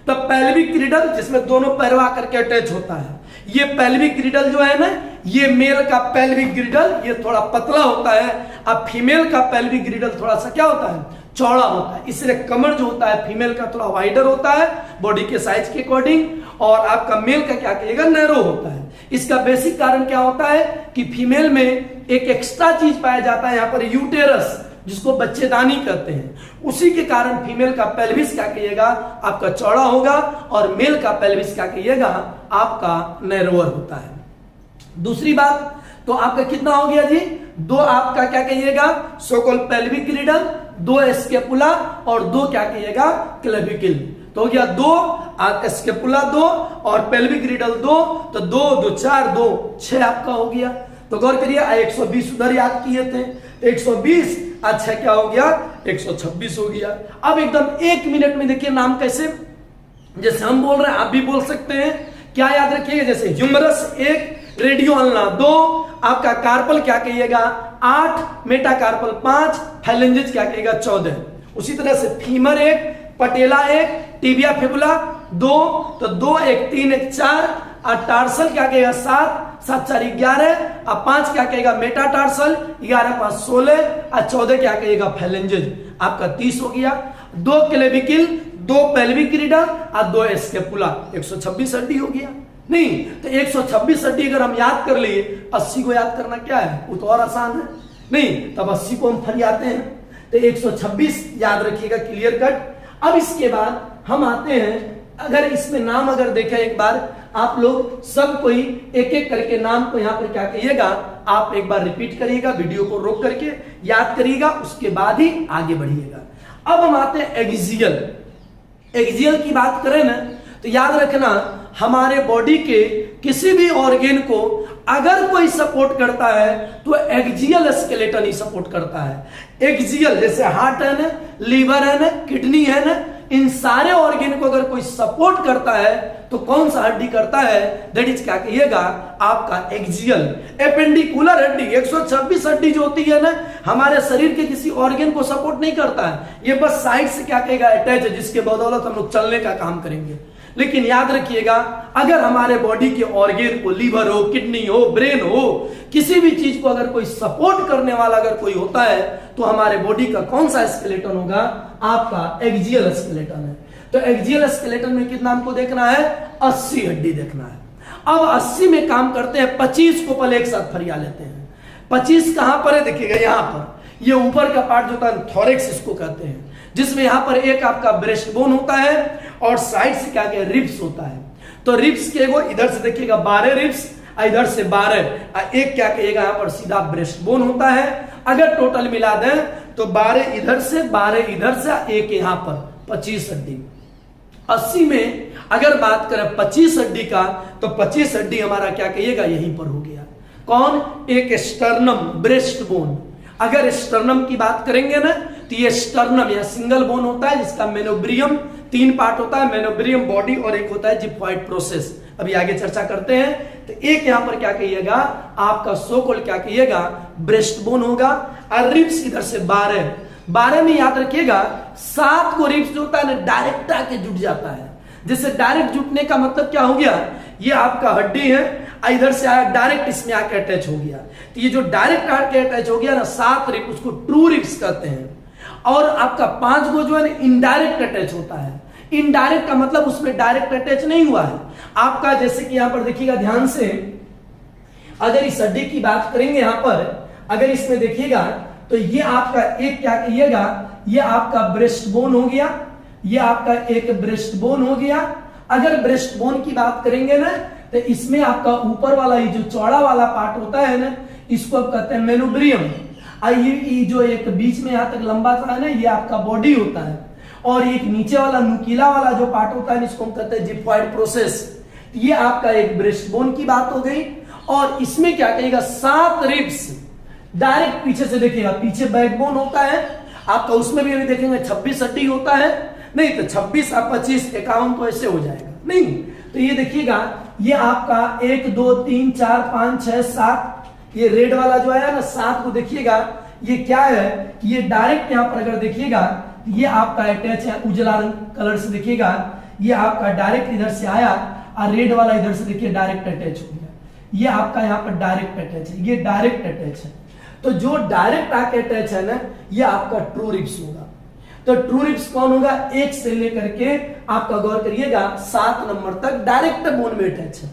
तो पेल्विक ग्रिडल जिसमें दोनों पैरवा करके अटैच होता है, ये पेल्विक ग्रिडल जो है ना, ये मेल का पेल्विक ग्रिडल ये थोड़ा पतला होता है, अब फीमेल का पेल्विक ग्रिडल थोड़ा सा क्या होता है, चौड़ा होता है। इसलिए कमर जो होता है फीमेल का थोड़ा वाइडर होता है बॉडी के साइज के अकॉर्डिंग, और आपका मेल का क्या कहिएगा नैरो होता है। इसका बेसिक कारण क्या होता है कि फीमेल में एक एक्स्ट्रा चीज पाया जाता है यहाँ पर, यूटेरस, जिसको बच्चेदानी कहते हैं, उसी के कारण फीमेल का पेल्विस क्या कहिएगा आपका चौड़ा होगा, और मेल का पेल्विस क्या कहिएगा आपका नैरोअर होता है। दूसरी बात, तो आपका कितना हो गया जी, 2 आपका क्या कहिएगा सोकॉल्ड पेल्विक ग्रिडल, 2 एस्केपुला, और 2 क्या कहिएगा क्लेविकल। तो हो गया 2 एस्केपुला 2 और पेल्विक ग्रिडल 2, तो 2 2 4 2 6 आपका हो गया। तो गौर करिए 120 उधर याद किए थे, 120 अच्छा क्या हो गया 126 हो गया। अब एकदम 1 मिनट में देखिए नाम कैसे, जैसे हम बोल रहे हैं आप भी बोल सकते हैं। क्या याद रखिएगा, जैसे ह्यूमरस 1, रेडियो अल्ना 2, आपका कार्पल क्या कहिएगा 8, मेटा कार्पल 5, फाइलेंजेस क्या कहिएगा 14। उसी तरह से फीमर 1, पटेला 1, टिबिया फेबुला 2, तो 2 1 3 1 4, और टार्सल क्या कहेगा 7 7 4 11, और 5 क्या कहेगा मेटा टार्सल, 11 5 16, और 14 क्या कहेगा फाइलेंजेस, आपका 30 हो गया। 2 क्लेविकल, 2 पेल्विक ग्रिडल और 2 एस्केपुला, 126 हड्डी हो गया। नहीं, तो 126 हड्डी अगर हम याद कर लिए, 80 को याद करना क्या है, वो तो और आसान है। नहीं, तब 80 को हम फरियाते हैं, तो 126 याद रखिएगा, क्लियर कट। अब इसके बाद हम आते हैं, अगर इसमें नाम अगर देखें एक बार आप लोग सब कोई एक एक करके नाम को यहाँ पर क्या कहिएगा आप एक बार रिपीट करिएगा, वीडियो को रोक करके याद करिएगा, उसके बाद ही आगे बढ़िएगा। अब हम आते हैं एक्सियल। एक्सियल की बात करें ना, तो याद रखना हमारे बॉडी के किसी भी ऑर्गेन को अगर कोई सपोर्ट करता है तो एक्सियल स्केलेटन ही सपोर्ट करता है। एक्सियल जैसे हार्ट है ना, लीवर है ना, किडनी है ना, इन सारे ऑर्गेन को अगर कोई सपोर्ट करता है तो कौन सा हड्डी करता है, दैट इज क्या कहिएगा आपका एक्सियल। एपेंडिकुलर हड्डी 126 हड्डी जो होती है ना, हमारे शरीर के किसी ऑर्गेन को सपोर्ट नहीं करता है, ये बस साइड से क्या कहेगा अटैच है, जिसके बदौलत हम लोग चलने का काम करेंगे। लेकिन याद रखिएगा अगर हमारे बॉडी के ऑर्गेन को, लीवर हो, किडनी हो, ब्रेन हो, किसी भी चीज को अगर कोई सपोर्ट करने वाला अगर कोई होता है तो हमारे बॉडी का कौन सा स्केलेटन होगा, आपका एक्सियल स्केलेटन है। तो एक्सियल स्केलेटन में कितना हमको देखना है, 80 हड्डी देखना है। अब 80 में काम करते हैं, 25 को पहले एक साथ फरिया लेते हैं। 25 कहां पर है, देखिएगा यहां पर, ये ऊपर का पार्ट जो होता है थोरेक्स इसको कहते हैं, जिसमें यहां पर एक आपका ब्रेस्ट बोन होता है और साइड से क्या कहते हैं रिब्स होता है। तो रिब्स के वो इधर से देखिएगा 12 रिब्स, इधर से 12, एक क्या कहिएगा यहां पर सीधा ब्रेस्ट बोन होता है। अगर टोटल मिला दें तो 12 इधर से, 12 इधर से, एक यहां पर 25 हड्डी। 80 में अगर बात करें 25 हड्डी का, तो 25 हड्डी हमारा क्या कहिएगा यहीं पर हो गया। कौन, एक स्टर्नम ब्रेस्ट बोन। अगर स्टर्नम की बात करेंगे ना तो ये स्टर्नम या सिंगल बोन होता है जिसका मेनोब्रियम तीन पार्ट होता है, मेनोब्रियम, बॉडी और एक होता है जिफॉइड प्रोसेस। अभी आगे चर्चा करते हैं। तो एक यहां पर क्या कहिएगा, आपका सो कॉल्ड क्या कहिएगा, ब्रेस्ट बोन होगा। और रिब्स इधर से 12 में याद रखिएगा 7 को रिब्स जो होता है ना डायरेक्ट आके जुट जाता है। जैसे डायरेक्ट जुटने का मतलब क्या हो गया, ये आपका हड्डी है, इधर से आया डायरेक्ट इसमें आके अटैच हो गया। तो ये जो डायरेक्ट आके अटैच हो गया ना 7 रिब, उसको ट्रू रिब्स कहते हैं। और आपका 5 को जो है ना इनडायरेक्ट अटैच होता है। इनडायरेक्ट का मतलब उसमें डायरेक्ट अटैच नहीं हुआ है आपका। जैसे कि यहां पर देखिएगा ध्यान से, अगर इस हड्डी की बात करेंगे यहां पर, अगर इसमें देखिएगा तो ये आपका एक क्या कहिएगा, ये आपका ब्रेस्ट बोन हो गया, ये आपका एक ब्रेस्ट बोन हो गया। अगर ब्रेस्ट बोन की बात करेंगे ना तो इसमें आपका ऊपर वाला ये जो चौड़ा वाला पार्ट होता है ना, इसको आप कहते हैं मेनोब्रियम। ये जो एक बीच में यहां तक लंबा सा है ना, ये आपका बॉडी होता है। और एक नीचे वाला नुकीला वाला जो पार्ट होता है इसको हम कहते हैं जिफॉइड प्रोसेस। ये आपका एक ब्रेस्ट बोन की बात हो गई। और इसमें क्या कहिएगा, 7 रिब्स डायरेक्ट पीछे से देखिएगा, पीछे बैकबोन होता है आपका, उसमें भी अभी देखेंगे 26 हड्डी होता है, नहीं तो 26 और 25 51 तो ऐसे हो जाएगा नहीं। तो ये देखिएगा, ये आपका 1 2 3 4 5 6 7, ये रेड वाला जो आया ना 7 को देखिएगा, ये क्या है, ये डायरेक्ट यहां पर अगर देखिएगा ये आपका अटैच है, उजला रंग कलर से देखिएगा, ये आपका डायरेक्ट इधर से आया और रेड वाला इधर से देखिए डायरेक्ट अटैच हो गया। ये आपका यहाँ पर डायरेक्ट अटैच है, ये डायरेक्ट अटैच है। तो जो डायरेक्ट आके अटैच है ना, ये आपका ट्रू रिब्स होगा। तो ट्रू रिब्स कौन होगा, 1 से लेकर के आपका गौर करिएगा 7 नंबर तक डायरेक्ट बोन में अटैच है।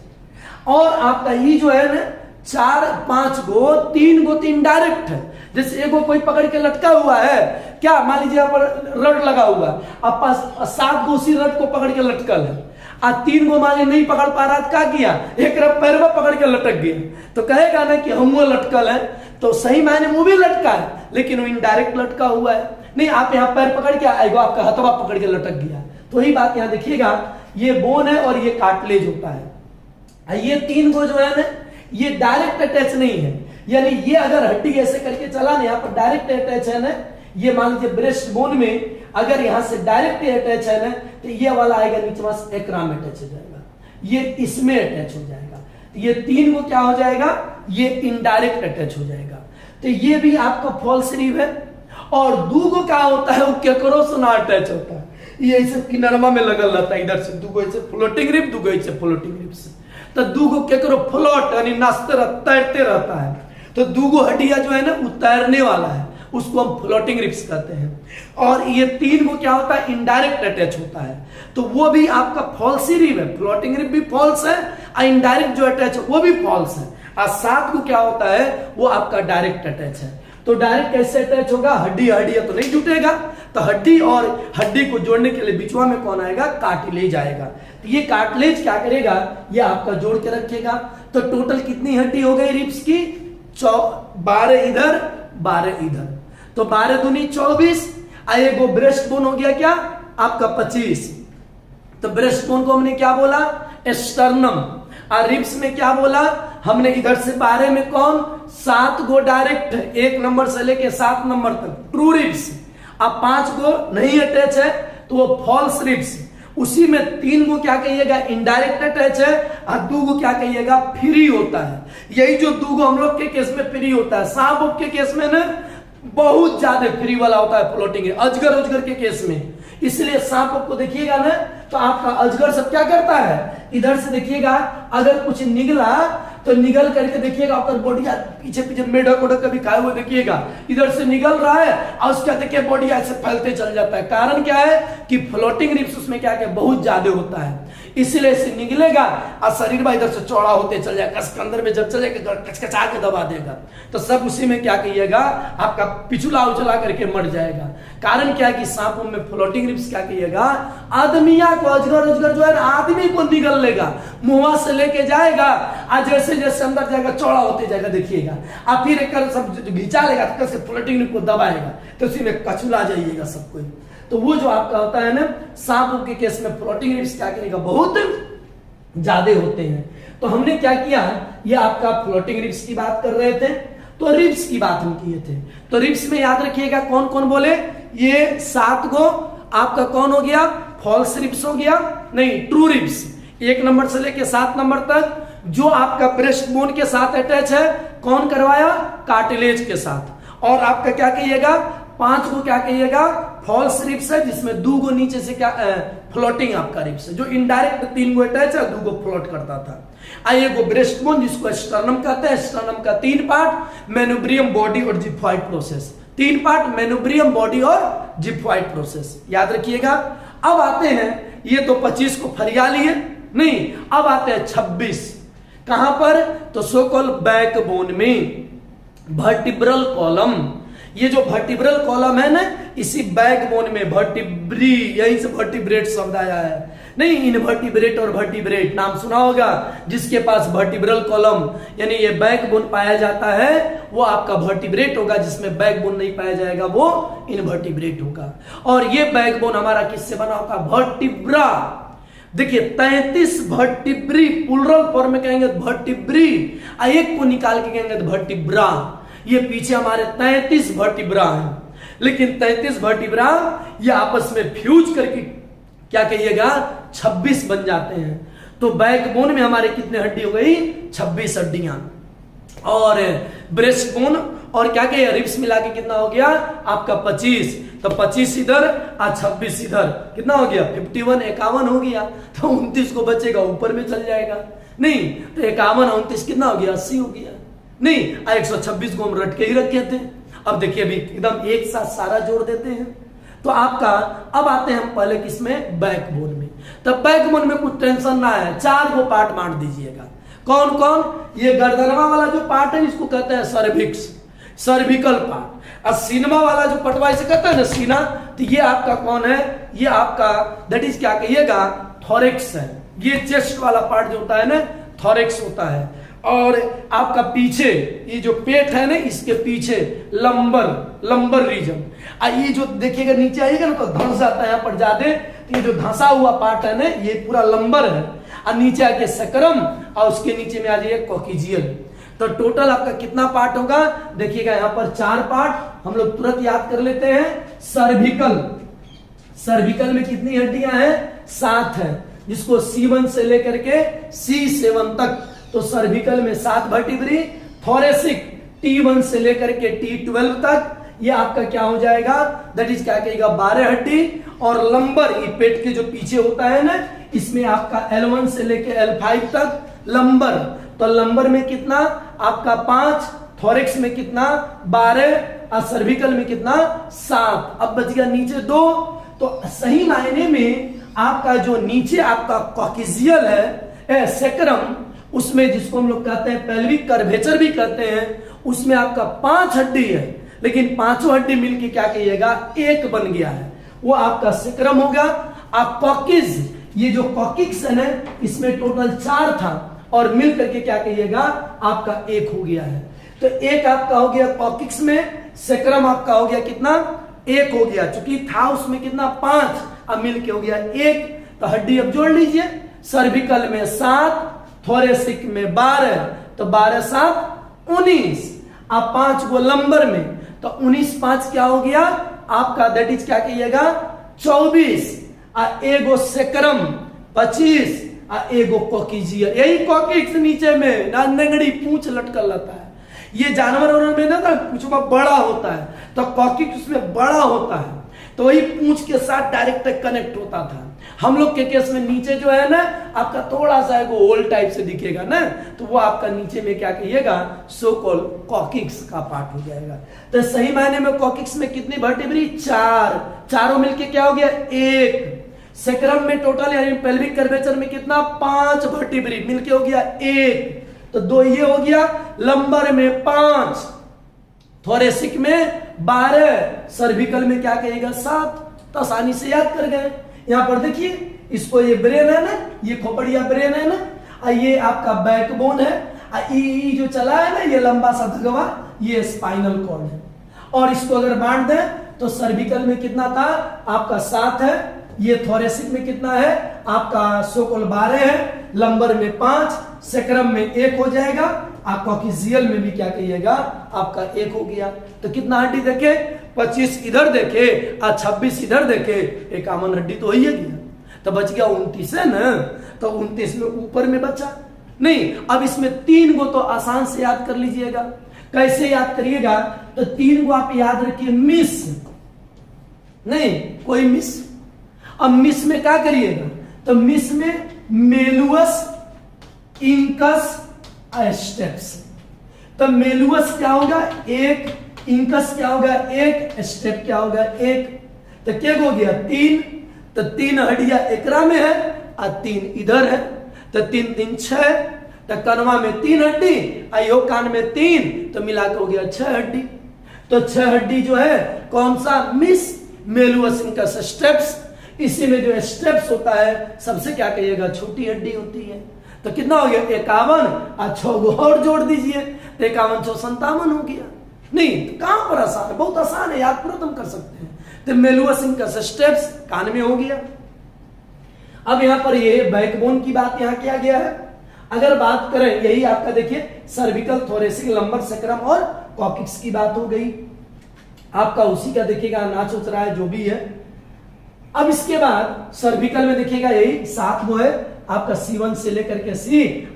और आपका ये जो है ना 4 5 गो 3 गो 3 डायरेक्ट है। जैसे एगो कोई पकड़ के लटका हुआ है, क्या मान लीजिए यहाँ पर रड लगा हुआ, आप 7 गो उसी रड को पकड़ के लटकल है, और 3 गो मान नहीं पकड़ पा रहा, क्या किया, एक पैर में पकड़ के लटक गया, तो कहेगा ना कि हम वो लटकल है। तो सही मायने वो भी लटका है, लेकिन वो इनडायरेक्ट लटका हुआ है। नहीं, आप यहाँ पैर पकड़ के आएगा, आपका हथवा पकड़ के लटक गया। तो वही बात यहाँ देखिएगा, ये बोन है और ये कार्टिलेज होता है। ये 3 गो जो है ना, ये डायरेक्ट अटैच नहीं है, यानी ये अगर हड्डी ऐसे करके चला ना, यहाँ पर डायरेक्ट अटैच है ना, ये मान लीजिए ब्रेस्ट बोन में अगर यहां से डायरेक्ट अटैच है ना, तो ये वाला आएगा नीचे से एक्रा में अटैच हो जाएगा, ये इसमें अटैच हो जाएगा। तो ये 3 को क्या हो जाएगा, ये इनडायरेक्ट अटैच हो जाएगा। तो ये भी आपका फॉल्स रिब है। और 2 को क्या होता है, वो केकरो से ना अटैच होता है, ये ऐसे किनरमा में लगल रहता है, इधर से 2 को ऐसे फ्लोटिंग रिब, 2 को ऐसे फ्लोटिंग रिब से। तो 2 को केकरो फ्लोट यानी नाचते तैरते रहता है। तो 2 को हड्डियां जो है ना वो तैरने वाला है, उसको हम फ्लोटिंग रिब्स कहते हैं। और ये 3 को क्या होता है, इनडायरेक्ट अटैच होता है, तो वो भी आपका फॉल्स रिब है। फ्लोटिंग रिब भी फॉल्स है और इनडायरेक्ट जो अटैच है वो भी फॉल्स है। और 7 को क्या होता है, वो आपका डायरेक्ट अटैच है। तो डायरेक्ट कैसे अटैच होगा, हड्डी तो नहीं जुटेगा, तो हड्डी और हड्डी को जोड़ने के लिए बीचवा में कौन आएगा, कार्टिलेज आएगा। तो ये कार्टिलेज क्या करेगा, ये आपका जोड़ के रखेगा। तो टोटल कितनी हड्डी हो गई रिब्स की, 12 इधर 12 इधर, तो 12 दूनी 24। वो ब्रेस्ट बोन हो गया क्या आपका 25। तो ब्रेस्ट बोन को हमने क्या बोला, एस्टर्नम। और रिब्स में क्या बोला हमने, इधर से 12 में कौन, 7 गो डायरेक्ट है, 1 नंबर से लेके 7 नंबर तक ट्रू रिब्स। अब 5 गो नहीं अटैच है तो वो फॉल्स रिब्स। उसी में 3 को क्या कहिएगा, इनडायरेक्ट अटैच है, और 2 को क्या कहिएगा, फ्री होता है। यही जो 2 को हम लोग के केस में फ्री होता है, सांप के केस में ना बहुत ज्यादा फ्री वाला होता है फ्लोटिंग, अजगर के केस में। इसलिए सांप को देखिएगा ना, तो आपका अजगर सब क्या करता है, इधर से देखिएगा अगर कुछ निकला तो निगल करके देखिएगा, और बॉडी पीछे पीछे मेढक उड़क कभी खाए हुए देखिएगा, इधर से निकल रहा है और उसका देखिए बॉडी ऐसे फैलते चल जाता है। कारण क्या है कि फ्लोटिंग रिब्स उसमें क्या क्या बहुत ज्यादा होता है, इसलिए इसे निकलेगा और शरीर में इधर से चौड़ा होते चल जाएगा, कस के अंदर में जब चलेगा कचकचा के दबा देगा, तो सब उसी में क्या कहिएगा, आपका पिछुला उछला करके मर जाएगा। कारण क्या है कि सांपों में फ्लोटिंग रिब्स क्या कहिएगा, आदमिया को अजगर जो है ना आदमी को निगल लेगा, मुंह से लेके जाएगा, आज जैसे जैसे अंदर जाएगा चौड़ा होते जाएगा देखिएगा, और फिर एक सब घिंचा लेगा, कैसे फ्लोटिंग रिब को दबाएगा, तो उसी में कचुला जाइएगा सब कोई। तो वो जो आपका होता है ना सांपों के केस में फ्लोटिंग रिब्स क्या करेगा, बहुत ज्यादा होते हैं। तो हमने क्या किया, ये आपका फ्लोटिंग रिब्स की बात कर रहे थे, तो रिब्स की बात हम किए थे। तो रिब्स में याद रखिएगा कौन कौन बोले, ये 7 गो आपका कौन हो गया, फॉल्स रिब्स हो गया, नहीं ट्रू रिब्स 1 नंबर से लेके 7 नंबर तक जो आपका ब्रेस्ट बोन के साथ अटैच है, कौन करवाया, कार्टिलेज के साथ। और आपका क्या कहिएगा, 5 को क्या कहिएगा, फॉल्स रिब्स है जिसमें 2 को नीचे से क्या फ्लोटिंग आपका रिब्स है, जो इनडायरेक्ट 3 को अटैच है, 2 को फ्लोट करता था। आइए को ब्रेस्ट बोन जिसको स्टर्नम कहते हैं, स्टर्नम का 3 पार्ट, मेनुब्रियम, बॉडी और xiphoid process. 3 part, manubrium, body और जिफॉइड प्रोसेस, याद रखिएगा। अब आते हैं, ये तो 25 को फरिया लिए, नहीं अब आते हैं 26, कहां पर, तो सो कॉल बैकबोन में वर्टिब्रल कॉलम। ये जो वर्टिब्रल कॉलम है ना, इसी बैकबोन में वर्टिब्री, यहीं से वर्टिब्रेट शब्द आया है, नहीं इनवर्टिब्रेट और वर्टिब्रेट नाम सुना होगा। जिसके पास वर्टिब्रल कॉलम यानी ये बैकबोन पाया जाता है वो आपका वर्टिब्रेट होगा, जिसमें बैकबोन नहीं पाया जाएगा वो इनवर्टिब्रेट होगा। और ये बैकबोन हमारा किससे बना होगा, वर्टिब्रा। देखिए 33 वर्टिब्री, प्लुरल फॉर्म में कहेंगे वर्टिब्री, एक को निकाल के कहेंगे वर्टिब्रा। ये पीछे हमारे 33 वर्टिब्रा हैं, लेकिन 33 वर्टिब्रा ये आपस में फ्यूज करके क्या कहिएगा 26 बन जाते हैं। तो बैकबोन में हमारे कितने हड्डी हो गई, 26 हड्डियां। और ब्रेस्ट बोन और क्या कहिए रिब्स मिला के कितना हो गया आपका 25, तो 25 इधर और 26 इधर, कितना हो गया 51, 51 हो गया। तो 29 को बचेगा ऊपर में चल जाएगा, नहीं तो 51 29 कितना हो गया 80 हो गया, नहीं 126 को हम रट के ही रखे थे। अब देखिए अभी एकदम एक साथ सारा जोड़ देते हैं। तो आपका अब आते हैं हम पहले किसमें, बैकबोन में। तब बैकबोन में कुछ टेंशन ना है, 4 को पार्ट बांट दीजिएगा। कौन कौन, ये गर्दनवा वाला जो पार्ट है इसको कहते हैं सर्विक्स, सर्विकल पार्ट। और सीनमा वाला जो पटवा इसे कहते हैं ना सीना, तो ये आपका कौन है, ये आपका दैट इज क्या कहिएगा थोरेक्स है। ये चेस्ट वाला पार्ट जो होता है ना थोरेक्स होता है। और आपका पीछे ये जो पेट है ना इसके पीछे लंबर रीजन, ये जो देखिएगा नीचे आइएगा ना तो धंस जाता है यहाँ पर ज्यादा, तो ये जो धंसा हुआ पार्ट है ना ये पूरा लंबर है, और नीचे आके सकरम और उसके नीचे में आ जाइए कॉकिजियल। तो टोटल आपका कितना पार्ट होगा, देखिएगा यहाँ पर 4 पार्ट हम लोग तुरंत याद कर लेते हैं। सर्विकल में कितनी हड्डियां हैं, 7 है, जिसको C1 से लेकर के C7 तक, तो सर्विकल में 7 वर्टिब्री। थोरेसिक T1 से लेकर के T12 तक, ये आपका क्या हो जाएगा, दैट इज क्या कहेगा 12 हड्डी। और लंबर ये पेट के जो पीछे होता है ना, इसमें आपका L1 से लेके L5 तक लंबर, तो लंबर में कितना आपका 5, थोरेक्स में कितना 12, और सर्विकल में कितना 7। अब बच गया नीचे 2। तो सही मायने में आपका जो नीचे आपका कॉकिजियल है सेक्रम, उसमें जिसको हम लोग कहते हैं पेल्विक कर्वेचर भी कहते हैं, उसमें आपका 5 हड्डी है, लेकिन 5 हड्डी मिलके क्या कहिएगा 1 बन गया है, वो आपका सेक्रम होगा। आप कॉकिज, ये जो कॉकिक्स है ना इसमें टोटल 4 था और मिल करके क्या कहिएगा आपका 1 हो गया है। तो 1 आपका हो गया कॉकिक्स में, सेक्रम आपका हो गया कितना 1 हो गया, चूंकि था उसमें कितना 5, अब मिल के हो गया 1। तो हड्डी अब जोड़ लीजिए, सर्विकल में 7, थोरेसिक में 12, तो 12 7 19, अब 5 को लंबर में, तो 19 5 क्या हो गया आपका दैट इज क्या कहिएगा 24, और एगो सेक्रम 25, और एगो कॉकिजियल, यही कॉकिक्स नीचे में नंगड़ी पूंछ लटकल रहता है। ये जानवर में ना पूंछ बड़ा होता है, तो कॉकिक्स उसमें बड़ा होता है, तो वही पूंछ के साथ डायरेक्ट कनेक्ट होता था। हम लोग के केस में नीचे जो है ना आपका थोड़ा सा एक होल टाइप से दिखेगा ना, तो वो आपका नीचे में क्या कहिएगा सो कॉल कॉकिक्स का पार्ट हो जाएगा। तो सही मायने में कॉकिक्स में कितनी वर्टिब्री 4, चारों मिलके क्या हो गया 1। सेक्रम में टोटल यानी पेल्विक कर्वेचर में कितना 5 वर्टिब्री मिलके हो गया 1, तो 2 ये हो गया। लंबर में 5, थोरेसिक में 12, सर्विकल में क्या कहेगा 7। तो आसानी से याद कर गए। यहां पर देखिए इसको, ये ब्रेन है ना, ये खोपड़िया ब्रेन है ना, ये आपका बैकबोन है, ई जो चला है ना ये लंबा सा धगवा ये स्पाइनल कॉर्ड है। और इसको अगर बांट दें तो सर्विकल में कितना था आपका 7 है, ये थोरेसिक में कितना है आपका सोकोल 12 है, लंबर में 5, सेक्रम में 1 हो जाएगा, आपका कॉकिजियल में भी क्या कहिएगा आपका 1 हो गया। तो कितना हड्डी देखे 25 इधर देखे और 26 इधर देखे, 51 हड्डी तो ही है गया। तो बच गया 29 है ना, तो 29 में ऊपर में बचा नहीं। अब इसमें 3 को तो आसान से याद कर लीजिएगा। कैसे याद करिएगा, तो 3 को आप याद रखिए मिस, नहीं कोई मिस। अब मिस में क्या करिएगा, तो मिस में मेलुअस इंकस स्टेप्स। तो मेलुअस क्या होगा 1, इंकस क्या होगा 1, स्टेप क्या होगा 1। तो क्या हो गया 3, तो 3 हड्डियां एकरा में है और 3 इधर है, तो 3 3 6, तो कनवा में 3 हड्डी, आयो कान में 3, तो मिलाकर हो गया 6 हड्डी। तो 6 हड्डी जो है कौन सा, मिस मेलुअस इंकस स्टेप्स। इसी में जो स्टेप्स होता है सबसे क्या कहिएगा छोटी हड्डी होती है। तो कितना हो गया 51 और 6 और जोड़ दीजिए, तो 51 6 57 हो गया। नहीं तो कहां पर आसान है, बहुत आसान है, याद पूरा तुम कर सकते हैं। तो मेलुअस इंकस स्टेप्स कान में हो गया। अब यहां पर ये बैकबोन की बात यहां किया गया है। अगर बात करें यही आपका देखिए सर्विकल, थोरेसिक, लंबर सक्रम और कॉकिक्स की बात हो गई आपका, उसी का देखिएगा नाच उच रहा है जो भी है। अब इसके बाद सर्विकल में देखिएगा यही 7 वो है आपका C1 से लेकर के C,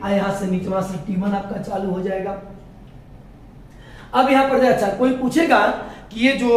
यहां से नीचवा से T1 आपका चालू हो जाएगा। अब यहां पर अच्छा कोई पूछेगा कि ये जो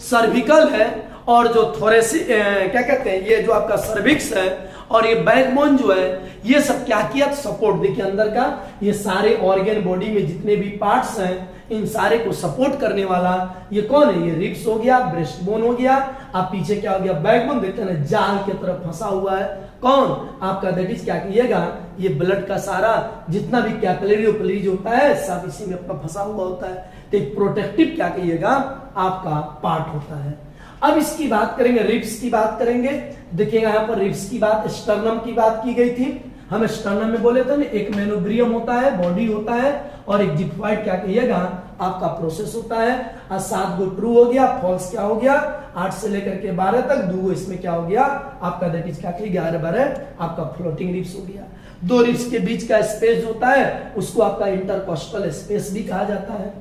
सर्विकल है और जो थोरेसिक क्या कहते हैं, ये जो आपका सर्विक्स है और ये बैकबोन जो है, ये सब क्या किया सपोर्ट। देखिए अंदर का ये सारे ऑर्गन बॉडी में जितने भी पार्ट्स हैं इन सारे को सपोर्ट करने वाला ये कौन है, ये रिब्स हो गया, ब्रेस्ट बोन हो गया, आप पीछे क्या हो गया बैकबोन, देखते हैं ना जाल की तरफ फंसा हुआ है कौन आपका, दैट इज क्या कीजिएगा ये ब्लड का सारा जितना भी कैपिलरी ओपिलरी होता है सब इसी में आपका फंसा हुआ होता है। तो एक प्रोटेक्टिव क्या कहिएगा आपका पार्ट होता है। अब इसकी बात करेंगे, रिब्स की बात करेंगे। देखिएगा यहाँ पर रिब्स की बात, स्टर्नम की बात की गई थी। हम स्टर्नम में बोले थे ना एक मेनोब्रियम होता है, बॉडी होता है, और एक जिग्वाइड क्या कहिएगा आपका प्रोसेस होता है। और 7 गो ट्रू हो गया, फॉल्स क्या हो गया 8 से लेकर के 12 तक, 2 गो इसमें क्या हो गया आपका दैट इज क्या कहिए 11 आपका फ्लोटिंग रिब्स हो गया। 2 रिब्स के बीच का स्पेस होता है उसको आपका इंटरकॉस्टल स्पेस भी कहा जाता है।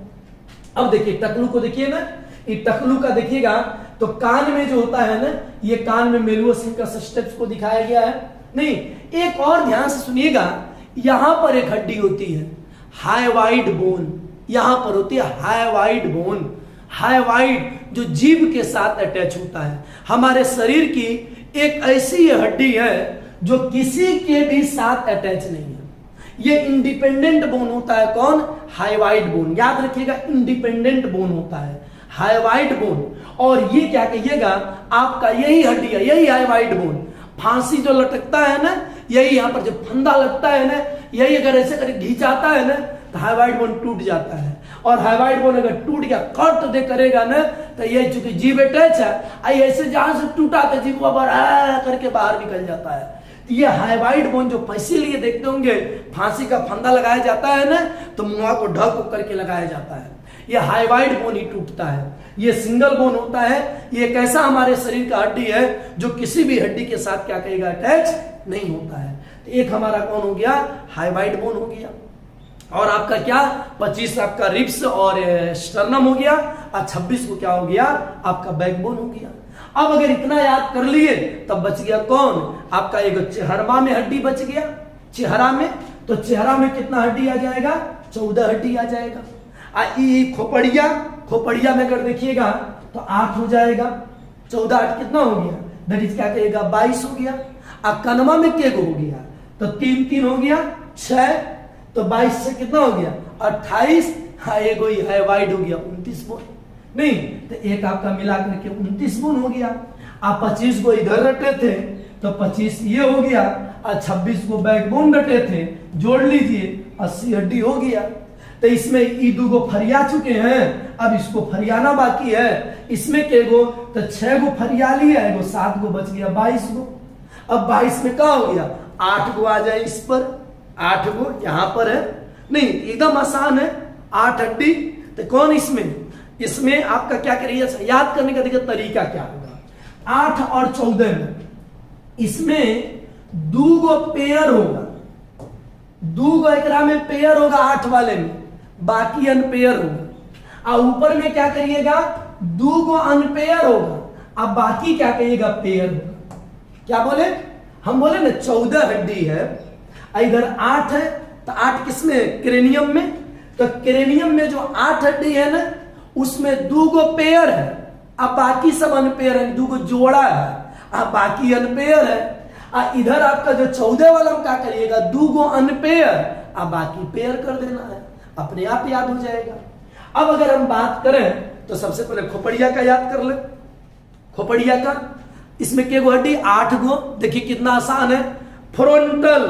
अब देखिए टकलू को देखिए ना, ये टकलू का देखिएगा तो कान में जो होता है ना, ये कान में मेलुअस इंकस स्टेप्स को दिखाया गया है। नहीं एक और ध्यान से सुनिएगा, यहां पर एक हड्डी होती है हाइवाइड बोन, यहां पर होती है हाइवाइड बोन। हाइवाइड जो जीभ के साथ अटैच होता है। हमारे शरीर की एक ऐसी हड्डी है जो किसी के भी साथ अटैच नहीं है, ये इंडिपेंडेंट बोन होता है कौन, हाइवाइड बोन। याद रखिएगा इंडिपेंडेंट बोन होता है हाइवाइड बोन, और ये क्या कहिएगा आपका यही हड्डी है, यही हाइवाइड बोन। फांसी जो लटकता है ना, यही यहां पर जो फंदा लगता है ना, यही अगर ऐसे करके घिंचाता है ना तो हाइवाइड बोन टूट जाता है। और हाइवाइड बोन अगर टूट गया कट दे करेगा ना, तो ये चूंकि जीभ अटैच है, ऐसे जहां से टूटा तो जीभ करके बाहर निकल जाता है। ये हाइवाइड बोन जो इसीलिए देखते होंगे फांसी का फंदा लगाया जाता है ना, तो मुंह को ढक करके लगाया जाता है। ये हाइवाइड बोन ही टूटता है, ये सिंगल बोन होता है। ये एक ऐसा हमारे शरीर का हड्डी है जो किसी भी हड्डी के साथ क्या कहेगा अटैच नहीं होता है। तो एक हमारा कौन हो गया हाइवाइड बोन हो गया, और आपका क्या 25 आपका रिब्स और स्टर्नम हो गया, और 26 को क्या हो गया आपका बैकबोन हो गया। अब अगर इतना याद कर लिए तब बच गया कौन आपका एक चेहरा में हड्डी बच गया। चेहरा में, तो चेहरा में कितना हड्डी आ जाएगा 14 हड्डी आ जाएगा। खोपड़िया, खोपड़िया में अगर देखिएगा तो 8 हो जाएगा, 14 8 कितना हो गया दैट इज क्या कहेगा 22 हो गया। कनमा में के हो गया तो 3 3 हो गया 6, तो 22 से कितना हो गया 28, हाँ एक ही है वाइड हो गया 29 बोन। नहीं तो एक आपका मिला करके 29 बोन हो गया। आप 25 को इधर रटे थे तो 25 ये हो गया, और 26 को बैकबोन रटे थे, जोड़ लीजिए 80 हड्डी हो गया। तो इसमें ईदू को फरिया चुके हैं, अब इसको फरियाना बाकी है। इसमें के गो तो 6 गो फरिया लिया है, 7 गो बच गया 22 गो। अब 22 में क्या हो गया 8 गो आ जाए इस पर, 8 गो यहां पर है। नहीं एकदम आसान है 8 हड्डी। तो कौन इसमें आपका क्या करिए याद करने का देखिए तरीका क्या होगा। 8 और 14 में इसमें 2 गो पेयर होगा, 2 गो एकरा में पेयर होगा 8 वाले में, बाकी अनपेयर होगा। और ऊपर में क्या करिएगा 2 गो अनपेयर होगा, अब बाकी क्या कहिएगा पेयर होगा। क्या बोले हम बोले ना 14 हड्डी है, इधर 8 है, तो 8 किसमें? क्रेनियम में। तो क्रेनियम में जो 8 हड्डी है ना, उसमें 2 गो पेयर है, अब बाकी सब अनपेयर है, 2 गो जोड़ा है, अब बाकी अनपेयर है। इधर आपका जो 14 वाला में क्या करिएगा? 2 गो अनपेयर, अब बाकी पेयर कर देना है, अपने आप याद हो जाएगा। अब अगर हम बात करें तो सबसे पहले खोपड़िया का याद कर ले। खोपड़िया का इसमें के गो हड्डी? 8 गो। देखिए कितना आसान है, फ्रंटल,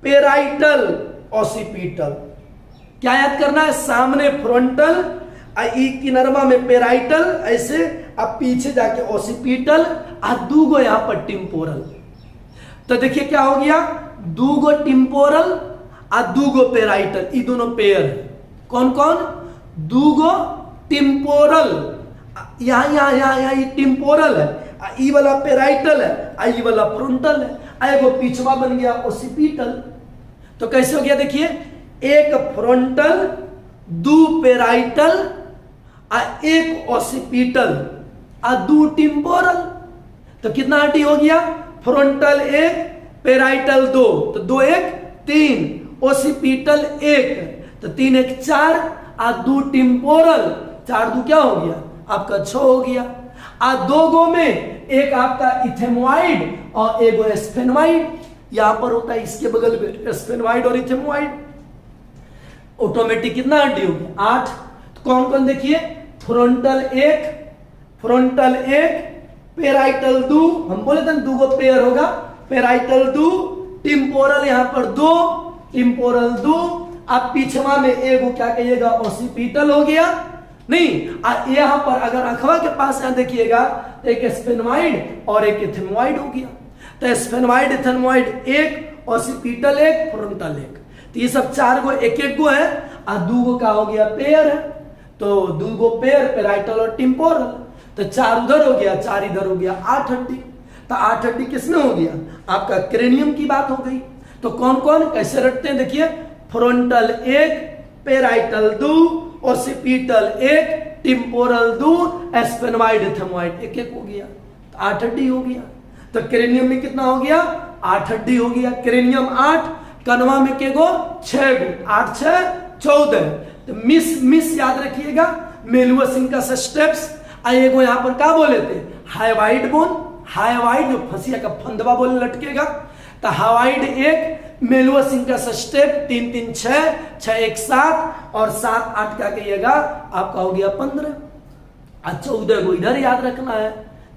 पेराइटल, ऑसिपिटल। क्या याद करना है? सामने फ्रंटल, ई किनरवा में पेराइटल, ऐसे अब पीछे जाके ऑसिपिटल, 2 गो यहां पर टिम्पोरल। तो देखिए क्या हो गया? 2 गो टिम्पोरल और 2 गो पेराइटल, ये दोनों पेयर है। कौन कौन? 2 गो टिम्पोरल, यहाँ ये टिम्पोरल है, ई वाला पेराइटल है, ई वाला फ्रंटल है, एगो पिछवा बन गया ऑसिपिटल। तो कैसे हो गया? देखिए, एक फ्रंटल, 2 पेराइटल, 1 ऑसिपिटल, 2 टिम्पोरल। तो कितना हड्डी हो गया? फ्रंटल 1, पेराइटल 2, तो 2 1 3, ऑसिपिटल 1, तो 3 1 4, 2 टिम्पोरल, 4 2 क्या हो गया? आपका 6 हो गया। 2 गो में एक आपका इथेमोइड और एगो स्फेनोइड, यहां पर होता है इसके बगल में स्फेनोइड और इथेमोइड। ऑटोमेटिक कितना हड्डी होगी? 8। तो कौन कौन देखिए? फ्रंटल 1, फ्रंटल 1, पेराइटल 2, हम बोले थे 2 गो पेयर होगा, पेराइटल 2, टिम्पोरल यहां पर 2, टिम्पोरल 2, अब पिछवा में एगो क्या कहिएगा? ऑसिपिटल हो गया। नहीं, यहां पर अगर अखवा के पास यहां देखिएगा, एक स्फेनोइड और एक इथेमोइड हो गया। तो स्फेनोइड, इथेमोइड 1, ऑसिपिटल 1, फ्रंटल 1, तो ये सब 4 गो एक एक गो है, और 2 गो का हो गया पेयर है। तो 2 गो पेयर, पेराइटल और टिम्पोरल, तो 4 उधर हो गया, 4 इधर हो गया, 8 हड्डी। तो 8 हड्डी किसमें हो गया? आपका क्रेनियम की बात हो गई। तो कौन कौन कैसे रखते हैं? देखिए, फ्रंटल 1, पेराइटल 2, ऑसिपिटल 1, टिम्पोरल 2, स्फेनोइड, इथेमोइड 1 1 हो गया, तो 8 हड्डी हो गया। तो क्रेनियम में कितना हो गया? 8 हड्डी हो गया। क्रेनियम 8, कनवा में के गो? 6 गो, 8 6 14। तो मिस याद रखिएगा, मेलुअस इंकस स्टेप्स। एगो यहां पर क्या बोले थे? हाइवाइड बोन, हाइवाइड जो फंसिया का फंदवा बोले लटकेगा, तो हाइवाइड 1, मेलुअस इंकस स्टेप 3 3 6, 6 1 7, और 7 8 क्या कहिएगा? आपका हो गया 15। 14 गो इधर याद रखना है।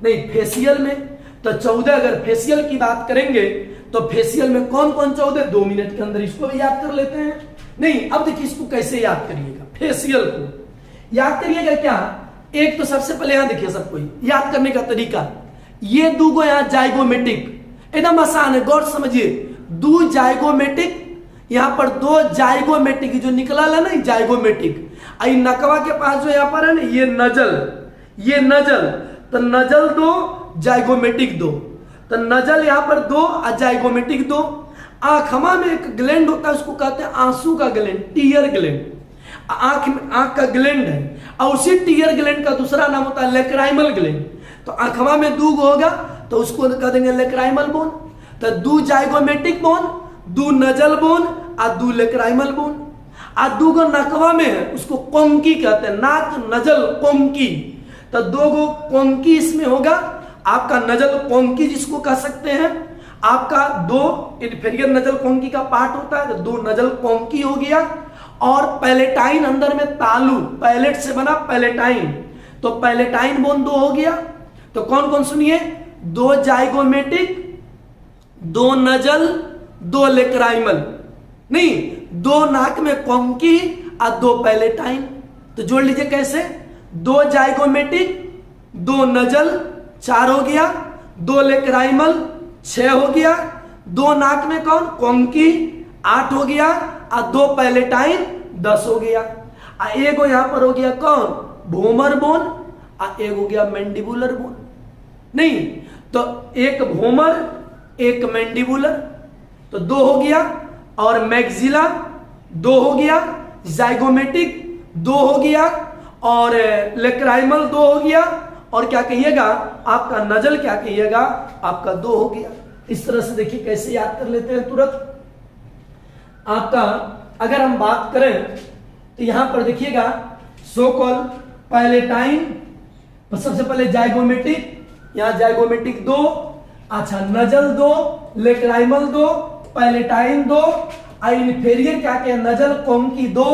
नहीं, फेसियल में तो 14, अगर फेसियल की बात करेंगे तो फेसियल में कौन कौन 14? 2 मिनट के अंदर इसको भी याद कर लेते हैं। नहीं, अब देखिए इसको कैसे याद करिएगा। फेसियल को याद करिएगा क्या? एक तो सबसे पहले यहां देखिए, सबको याद करने का तरीका, ये 2 गो यहां जाइगोमेटिक, एकदम आसान है, गौर समझिए। 2 जाइगोमेटिक, यहां पर 2 जाइगोमेटिक जो निकला है ना, जाइगोमेटिक, आई नकवा के पास जो यहां पर है ना, ये नजल, ये नजल, तो नजल 2, जाइगोमेटिक 2, तो नजल यहां पर 2 और जाइगोमेटिक 2। आंखमा में एक ग्लैंड होता है, उसको कहते हैं आंसू का ग्लैंड, टीयर ग्लैंड। आंख का ग्लैंड है, और उसी टीयर ग्लैंड का दूसरा नाम होता है लेक्राइमल ग्लैंड। तो आंखवा में 2 गो होगा, तो उसको कह देंगे लेक्राइमल बोन। तो 2 जाइगोमेटिक बोन, 2 नजल बोन और 2 लेक्राइमल बोन। और 2 गो नकवा में है, उसको कोंकी कहते हैं, नाक नजल कोंकी। तो 2 गो कोंकी इसमें होगा, आपका नजल कोंकी जिसको कह सकते हैं। आपका 2 इंफीरियर नजल कोंकी का पार्ट होता है, तो 2 नजल कोंकी हो गया। और पैलेटाइन अंदर में तालू, पैलेट से बना पैलेटाइन, तो पैलेटाइन बोन 2 हो गया। तो कौन कौन सुनिए? 2 जाइगोमेटिक, 2 नजल, 2 लेक्राइमल। नहीं, 2 नाक में कोंकी और 2 पैलेटाइन। तो जोड़ लीजिए कैसे? 2 जाइगोमेटिक, 2 नजल 4 हो गया, 2 लेक्राइमल 6 हो गया, 2 नाक में कौन? कोंकी 8 हो गया, और 2 पैलेटाइन 10 हो गया। एगो यहां पर हो गया कौन? भोमर बोन, और एक हो गया मैंडिबुलर बोन। नहीं, तो एक भोमर, एक मैंडिबुलर, तो 2 हो गया, और मैक्सिला 2 हो गया, जाइगोमेटिक 2 हो गया, और लेक्राइमल 2 हो गया, और क्या कहिएगा? आपका नजल क्या कहिएगा? आपका 2 हो गया। इस तरह से देखिए कैसे याद कर लेते हैं तुरंत। आपका अगर हम बात करें तो यहां पर देखिएगा सो कॉल पहले टाइम, सबसे पहले जाइगोमेटिक, यहां जाइगोमेटिक 2, अच्छा नजल 2, लेक्राइमल 2, पहले टाइम 2, इंफेरियर क्या क्या नजल कॉन्की 2,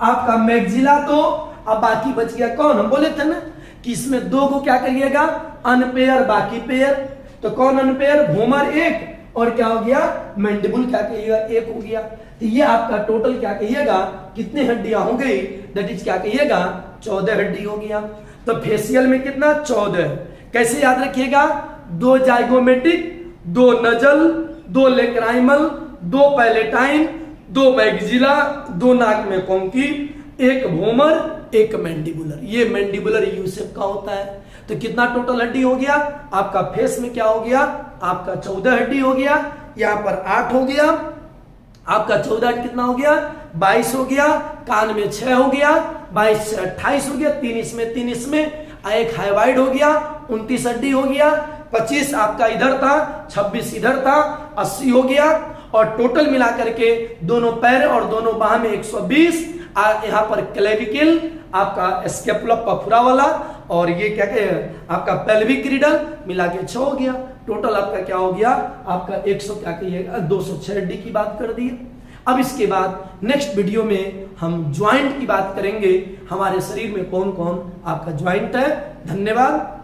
आपका मैक्सिला 2। अब बाकी बच गया कौन, हम बोले थे ना कि इसमें 2 को क्या करिएगा अनपेयर, बाकी पेयर। तो कौन अनपेयर, भूमर 1 और क्या हो गया मैंडिबुल क्या कहिएगा 1 हो गया। तो ये आपका टोटल क्या कहिएगा कितनी हड्डियां हो गई, दैट इज क्या कहिएगा 14 हड्डी हो गया। तो फेशियल में कितना 14। कैसे याद रखिएगा 2 zygomatic, 2 nasal, 2 lacrimal, 2 palatine, 2 maxilla, 2 नाक में कॉन्की, 1 भूमर, 1 मैंडिबुलर। ये मैंडिबुलर यू शेप का होता है। तो कितना टोटल हड्डी हो गया आपका फेस में, क्या हो गया आपका 14 हड्डी हो गया, यहां पर 8 हो गया, आपका 14 कितना हो गया 22 हो गया, कान में 6 हो गया, 22 से 28 हो गया, 3 इसमें 3 इसमें, एक हाइवाइड हो गया 29 हड्डी हो गया, 25 आपका इधर था, 26 इधर था, 80 हो गया। और टोटल मिला करके दोनों पैर और दोनों बाह में 120। यहाँ पर क्लेविकल, आपका स्केपुला पफुरा वाला, और ये क्या कहे आपका पेल्विक रिडल मिला के 6 हो गया। टोटल आपका क्या हो गया आपका 100 क्या कहिएगा 206 हड्डी की बात कर दी। अब इसके बाद नेक्स्ट वीडियो में हम ज्वाइंट की बात करेंगे, हमारे शरीर में कौन कौन आपका ज्वाइंट है। धन्यवाद।